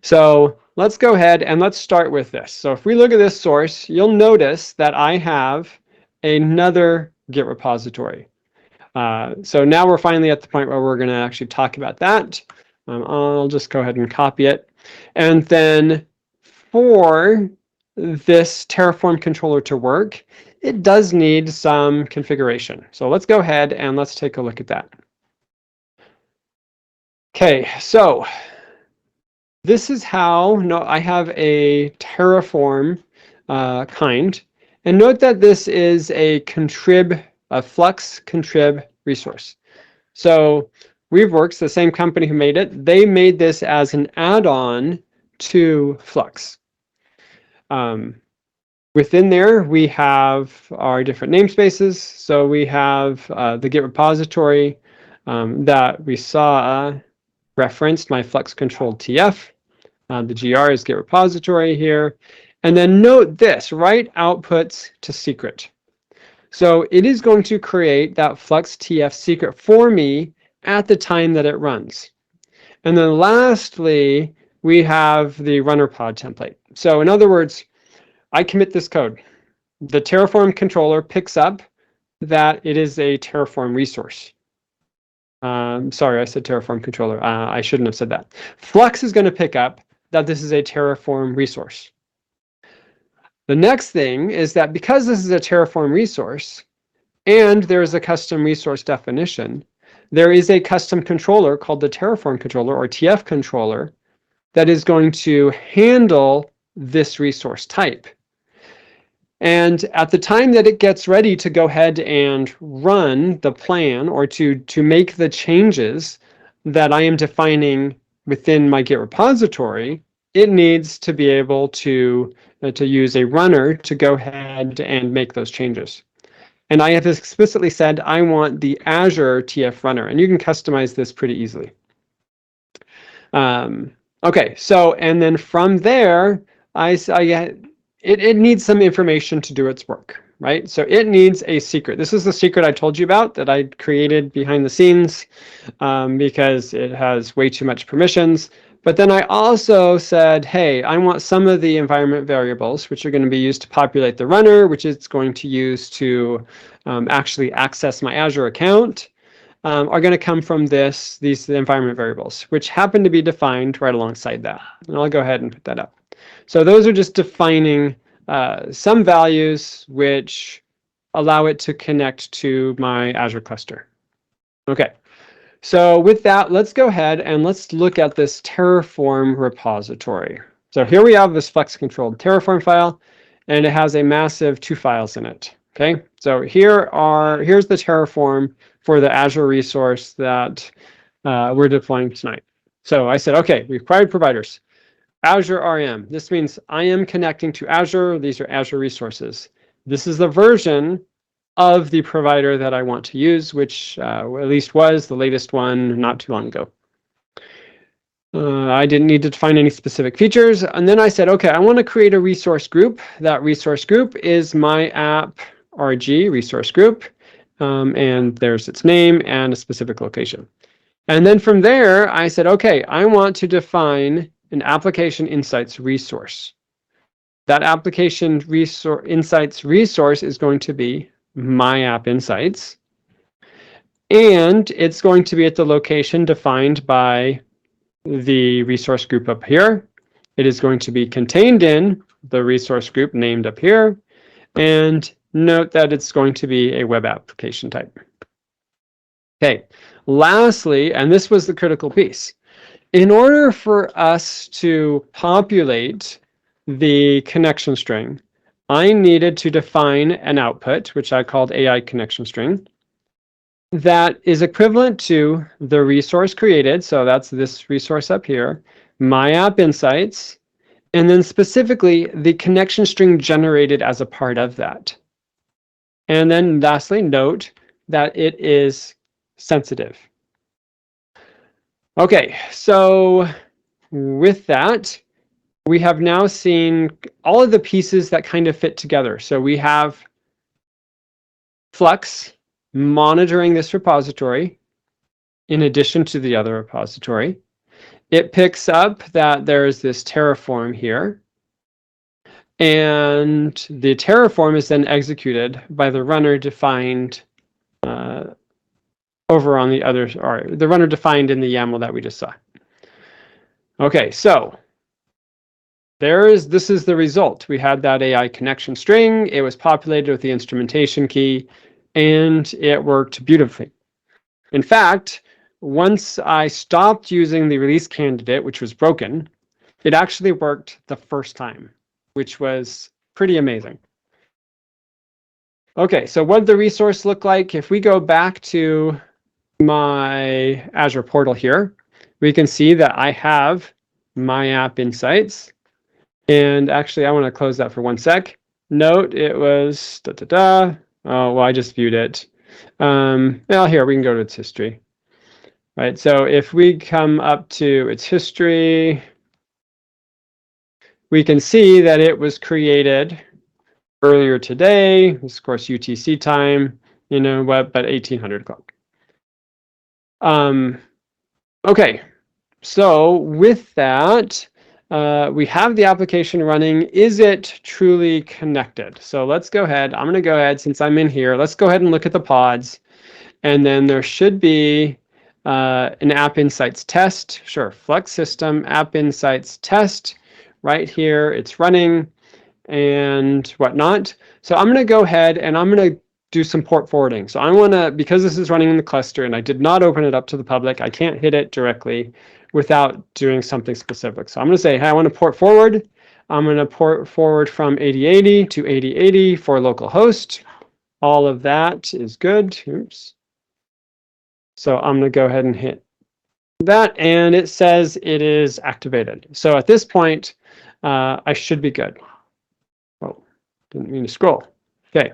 So let's go ahead and let's start with this. So if we look at this source, you'll notice that I have another Git repository. So now we're finally at the point where we're going to actually talk about that. I'll just go ahead and copy it. And then for this Terraform controller to work, it does need some configuration. So let's go ahead and let's take a look at that. Okay, so this is how I have a Terraform kind. And note that this is a Flux contrib resource. So Weaveworks, the same company who made it, they made this as an add-on to Flux. Within there, we have our different namespaces. So we have the Git repository that we saw referenced, my Flux controlled TF. The GR is Git repository here. And then note this, write outputs to secret. So it is going to create that Flux TF secret for me at the time that it runs. And then lastly, we have the runner pod template. So in other words, I commit this code. The Terraform controller picks up that it is a Terraform resource. Sorry, I said Terraform controller. I shouldn't have said that. Flux is going to pick up that this is a Terraform resource. The next thing is that because this is a Terraform resource and there is a custom resource definition, there is a custom controller called the Terraform controller or TF controller that is going to handle this resource type. And at the time that it gets ready to go ahead and run the plan or to make the changes that I am defining within my Git repository, it needs to be able to use a runner to go ahead and make those changes. And I have explicitly said I want the Azure TF runner, and you can customize this pretty easily. Okay, so and then from there, it needs some information to do its work, right? So it needs a secret. This is the secret I told you about that I created behind the scenes because it has way too much permissions. But then I also said, hey, I want some of the environment variables, which are going to be used to populate the runner, which it's going to use to actually access my Azure account, are going to come from these environment variables, which happen to be defined right alongside that. And I'll go ahead and put that up. So those are just defining some values which allow it to connect to my Azure cluster. Okay. So with that, let's go ahead and let's look at this Terraform repository. So here we have this Flux controlled Terraform file, and it has a massive 2 files in it. Okay, so here's the Terraform for the Azure resource that we're deploying tonight. So I said, okay, required providers, Azure RM. This means I am connecting to Azure. These are Azure resources. This is the version of the provider that I want to use, which at least was the latest one not too long ago. I didn't need to define any specific features. And then I said, okay, I want to create a resource group. That resource group is my app RG resource group. And there's its name and a specific location. And then from there, I said, okay, I want to define an application insights resource. That application insights resource is going to be my app insights, and it's going to be at the location defined by the resource group up here. It is going to be contained in the resource group named up here, and note that it's going to be a web application type. Okay, lastly, and this was the critical piece, in order for us to populate the connection string, I needed to define an output, which I called AI connection string. that is equivalent to the resource created. So that's this resource up here, my app insights, and then specifically the connection string generated as a part of that. And then lastly, note that it is sensitive. Okay, so with that, we have now seen all of the pieces that kind of fit together. So we have Flux monitoring this repository in addition to the other repository. It picks up that there's this Terraform here, and the Terraform is then executed by the runner defined over on the other, or the runner defined in the YAML that we just saw. Okay, so this is the result. We had that AI connection string. It was populated with the instrumentation key, and it worked beautifully. In fact, once I stopped using the release candidate, which was broken, it actually worked the first time, which was pretty amazing. Okay, so what did the resource look like? If we go back to my Azure portal here, we can see that I have my app insights. And actually, I want to close that for 1 sec. Note it was Oh, well, I just viewed it. Well, here we can go to its history. Right. So if we come up to its history, we can see that it was created earlier today. This, of course, UTC time. You know what? But 1800 o'clock. Okay. So with that, we have the application running. Is it truly connected? So let's go ahead. I'm going to go ahead, since I'm in here, let's go ahead and look at the pods. And then there should be an App Insights test. Sure, Flux System App Insights test. Right here, it's running and whatnot. So I'm going to go ahead and I'm going to do some port forwarding. So I want to, because this is running in the cluster and I did not open it up to the public, I can't hit it directly without doing something specific. So I'm going to say, hey, I want to port forward. I'm going to port forward from 8080 to 8080 for localhost. All of that is good. Oops. So I'm going to go ahead and hit that, and it says it is activated. So at this point, I should be good. Oh, didn't mean to scroll. Okay.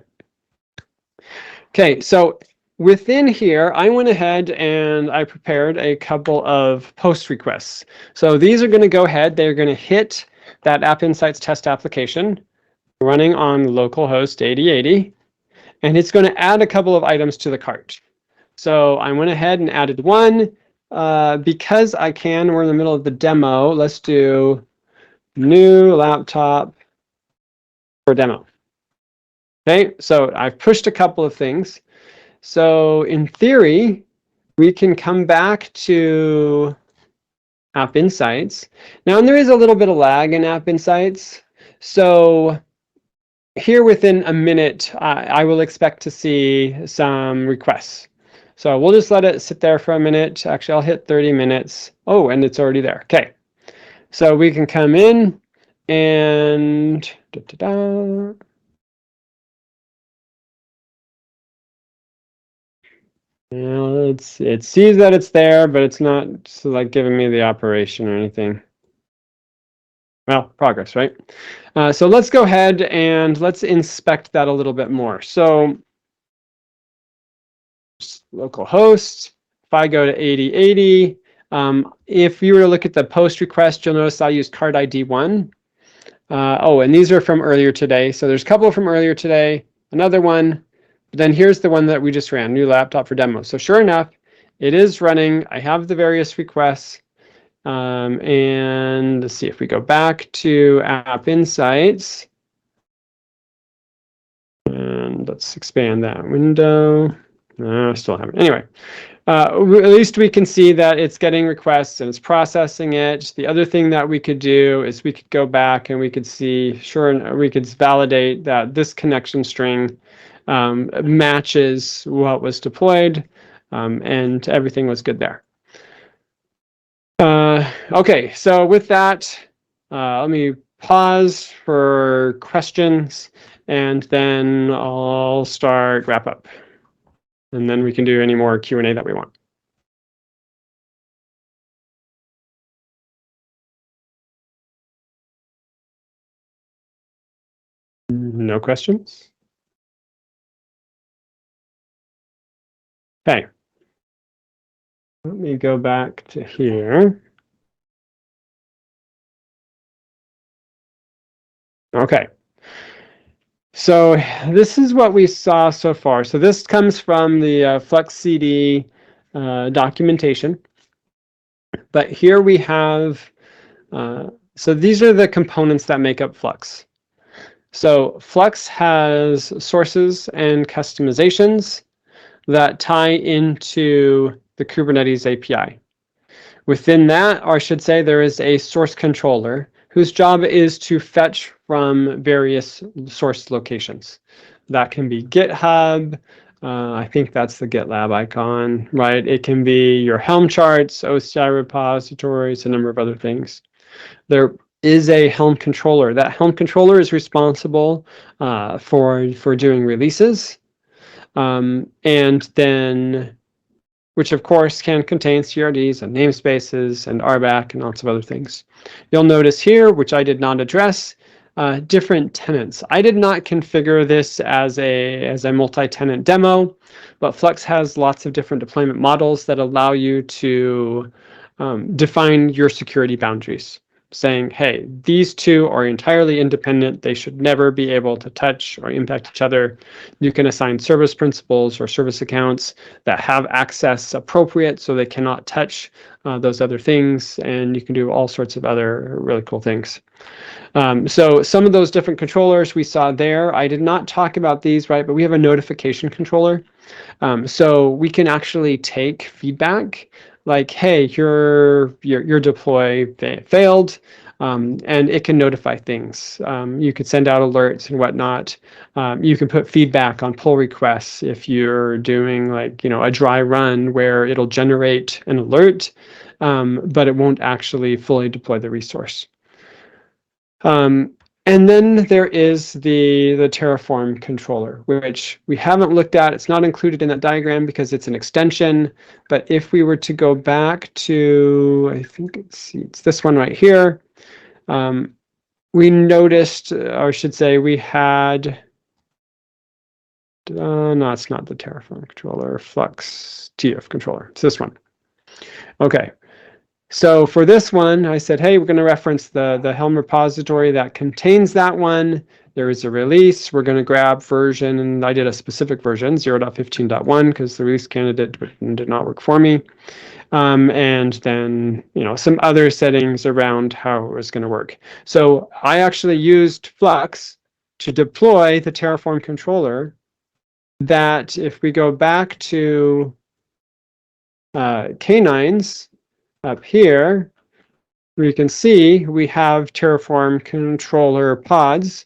Okay, so within here, I went ahead and I prepared a couple of post requests. So these are going to go ahead, they're going to hit that App Insights test application running on localhost 8080, and it's going to add a couple of items to the cart. So I went ahead and added one. Because I can, we're in the middle of the demo, let's do new laptop for demo. Okay, so I've pushed a couple of things. So in theory, we can come back to App Insights. Now, and there is a little bit of lag in App Insights. So here within a minute, I will expect to see some requests. So we'll just let it sit there for a minute. Actually, I'll hit 30 minutes. Oh, and it's already there. Okay. So we can come in and Now it sees that it's there, but it's not like giving me the operation or anything. Well, progress, right? So let's go ahead and let's inspect that a little bit more. So localhost, if I go to 8080, if you were to look at the post request, you'll notice I used card ID 1. Oh, and these are from earlier today. So there's a couple from earlier today, another one. But then here's the one that we just ran, new laptop for demo. So sure enough, it is running. I have the various requests. And let's see if we go back to App Insights. And let's expand that window. No, I still haven't. Anyway, at least we can see that it's getting requests and it's processing it. The other thing that we could do is we could go back and we could see, sure, we could validate that this connection string matches what was deployed, and everything was good there. Okay, so with that, let me pause for questions, and then I'll start wrap up. and then we can do any more Q&A that we want. No questions? Okay. Let me go back to here. Okay. So this is what we saw so far. So this comes from the FluxCD documentation. But here we have, so these are the components that make up Flux. So Flux has sources and customizations that tie into the Kubernetes API. Within that, or I should say, there is a source controller whose job is to fetch from various source locations. That can be GitHub. I think that's the GitLab icon, right? It can be your Helm charts, OCI repositories, a number of other things. There is a Helm controller. That Helm controller is responsible for doing releases, and then, which of course can contain CRDs and namespaces and RBAC and lots of other things. You'll notice here, which I did not address, different tenants. I did not configure this as a multi-tenant demo, but Flux has lots of different deployment models that allow you to define your security boundaries, saying, hey, these two are entirely independent. They should never be able to touch or impact each other. You can assign service principals or service accounts that have access appropriate so they cannot touch those other things, and you can do all sorts of other really cool things. So some of those different controllers we saw there, I did not talk about these, right, but we have a notification controller. So we can actually take feedback like, hey, your deploy failed, and it can notify things. You could send out alerts and whatnot. You can put feedback on pull requests if you're doing like, a dry run where it'll generate an alert, but it won't actually fully deploy the resource. And then there is the Terraform controller, which we haven't looked at. It's not included in that diagram because it's an extension. But if we were to go back to, I think it's this one right here, we noticed, or I should say, we had, no, it's not the Terraform controller, Flux TF controller. It's this one. Okay. So for this one, I said, hey, we're going to reference the Helm repository that contains that one. There is a release. We're going to grab version, and I did a specific version, 0.15.1, because the release candidate did not work for me. And then, some other settings around how it was going to work. So I actually used Flux to deploy the Terraform controller that, if we go back to K9s, up here, we can see we have Terraform controller pods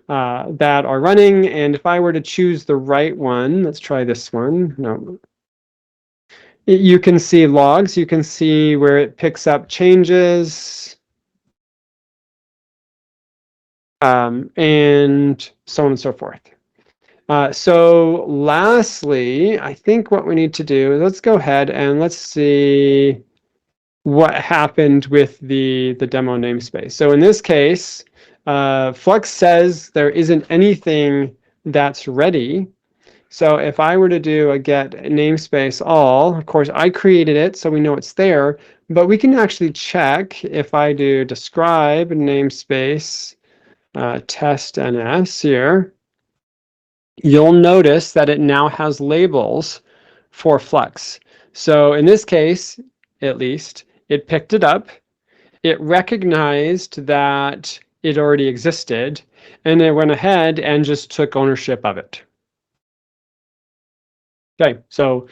that are running. And if I were to choose the right one, let's try this one. No. You can see logs. You can see where it picks up changes. And so on and so forth. So lastly, I think what we need to do, let's go ahead and let's see what happened with the demo namespace. So in this case, Flux says there isn't anything that's ready. So if I were to do a get namespace all, of course I created it, so we know it's there, but we can actually check if I do describe namespace test ns here, you'll notice that it now has labels for Flux. So in this case, at least, it picked it up, it recognized that it already existed, and it went ahead and just took ownership of it. Okay, so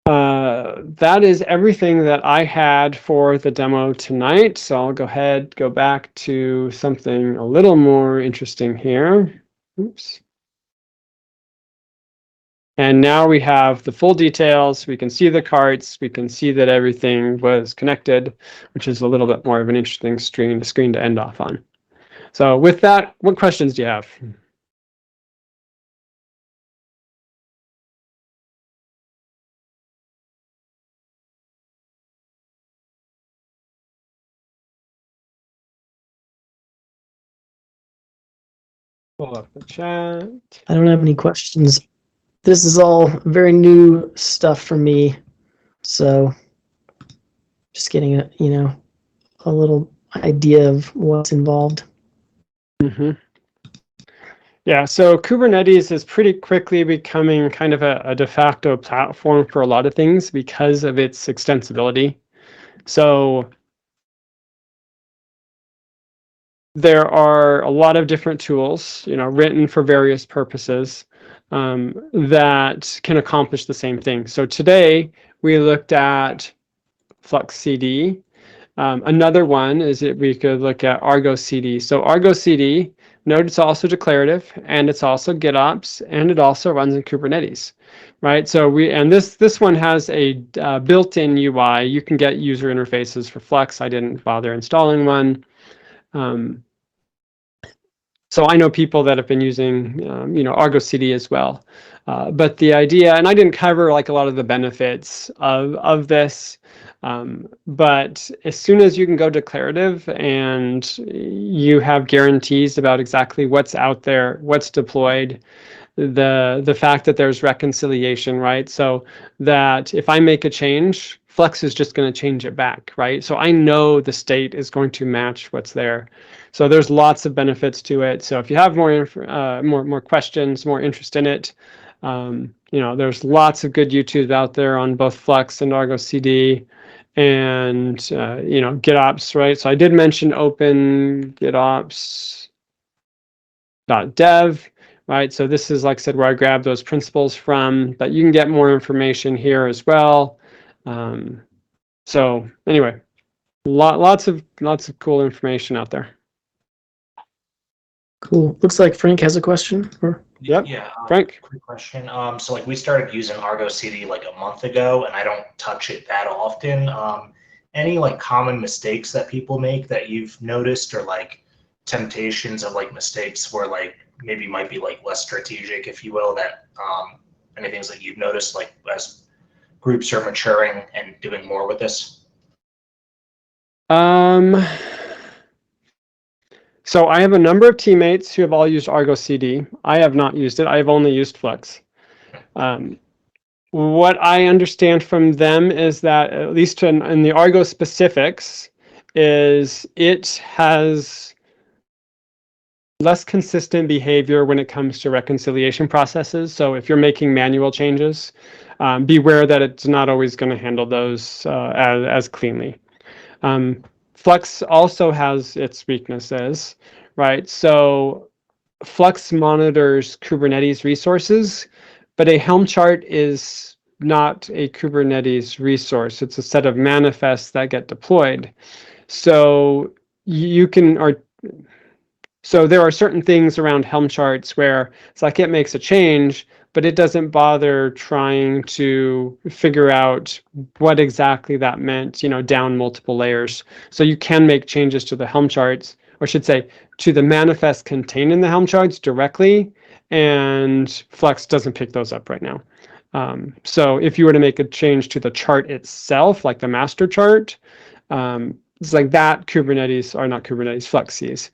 that is everything that I had for the demo tonight. So I'll go back to something a little more interesting here. Oops. And now we have the full details. We can see the carts. We can see that everything was connected, which is a little bit more of an interesting screen to end off on. So with that, what questions do you have? Pull up the chat. I don't have any questions. This is all very new stuff for me, so just getting a little idea of what's involved. Mm-hmm. Yeah, so Kubernetes is pretty quickly becoming kind of a de facto platform for a lot of things because of its extensibility. So there are a lot of different tools, written for various purposes that can accomplish the same thing. So today we looked at FluxCD. Another one is that we could look at Argo CD. So Argo CD, note it's also declarative, and it's also GitOps, and it also runs in Kubernetes, right? So this one has a built-in UI. You can get user interfaces for Flux. I didn't bother installing one. So I know people that have been using, Argo CD as well. But the idea, and I didn't cover like a lot of the benefits of this, but as soon as you can go declarative and you have guarantees about exactly what's out there, what's deployed, the fact that there's reconciliation, right? So that if I make a change, Flux is just going to change it back, right? So I know the state is going to match what's there. So there's lots of benefits to it. So if you have more questions, more interest in it, there's lots of good YouTubes out there on both Flux and Argo CD, and GitOps, right? So I did mention open GitOps.dev, right? So this is, like I said, where I grabbed those principles from, but you can get more information here as well. So anyway, lots of cool information out there. Cool. Looks like Frank has a question. Yep. Yeah. Frank. Quick question. So we started using Argo CD like a month ago, and I don't touch it that often. Any common mistakes that people make that you've noticed, or temptations of mistakes where maybe might be less strategic, if you will, that any things that you've noticed as groups are maturing and doing more with this? So I have a number of teammates who have all used Argo CD. I have not used it. I have only used Flux. What I understand from them is that, at least in the Argo specifics, is it has less consistent behavior when it comes to reconciliation processes. So if you're making manual changes, beware that it's not always going to handle those as cleanly. Flux also has its weaknesses, right? So Flux monitors Kubernetes resources, but a Helm chart is not a Kubernetes resource. It's a set of manifests that get deployed. So so there are certain things around Helm charts where it's like it makes a change, but it doesn't bother trying to figure out what exactly that meant, down multiple layers. So you can make changes to the Helm charts, or I should say, to the manifest contained in the Helm charts directly, and Flux doesn't pick those up right now. So if you were to make a change to the chart itself, like the master chart, it's like that Flux sees.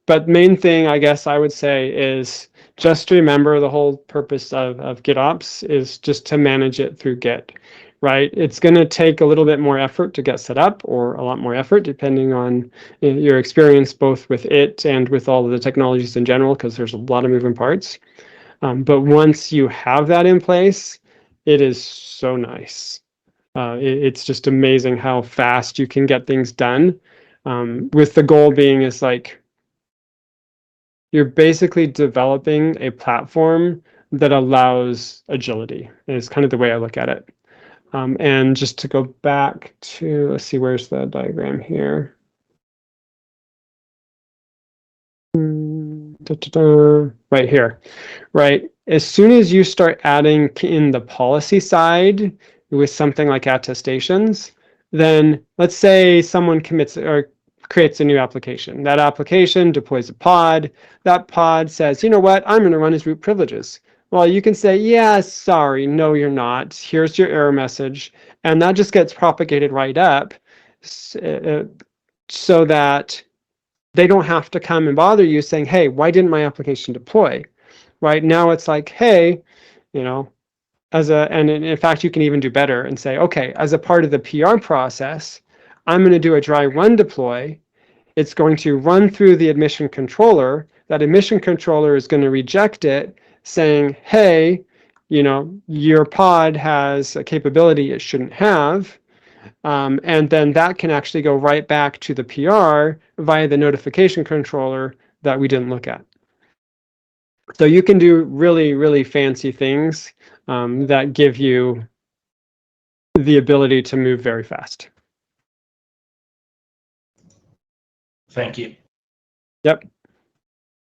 But main thing, I guess I would say, is just to remember the whole purpose of GitOps is just to manage it through Git, right? It's going to take a little bit more effort to get set up, or a lot more effort, depending on your experience both with it and with all of the technologies in general, because there's a lot of moving parts. But once you have that in place, it is so nice. It's just amazing how fast you can get things done, with the goal being is you're basically developing a platform that allows agility, is kind of the way I look at it. And just to go back to, let's see, where's the diagram here? Right here, right? As soon as you start adding in the policy side with something like attestations, then let's say someone commits or creates a new application. That application deploys a pod. That pod says, you know what, I'm going to run as root privileges. Well, you can say, yeah, sorry, no, you're not. Here's your error message. And that just gets propagated right up so that they don't have to come and bother you saying, hey, why didn't my application deploy? Right now it's like, hey, you know, and in fact, you can even do better and say, okay, as a part of the PR process, I'm going to do a dry run deploy. It's going to run through the admission controller. That admission controller is going to reject it, saying, hey, you know, your pod has a capability it shouldn't have. And then that can actually go right back to the PR via the notification controller that we didn't look at. So you can do really, really fancy things that give you the ability to move very fast. Thank you. Yep.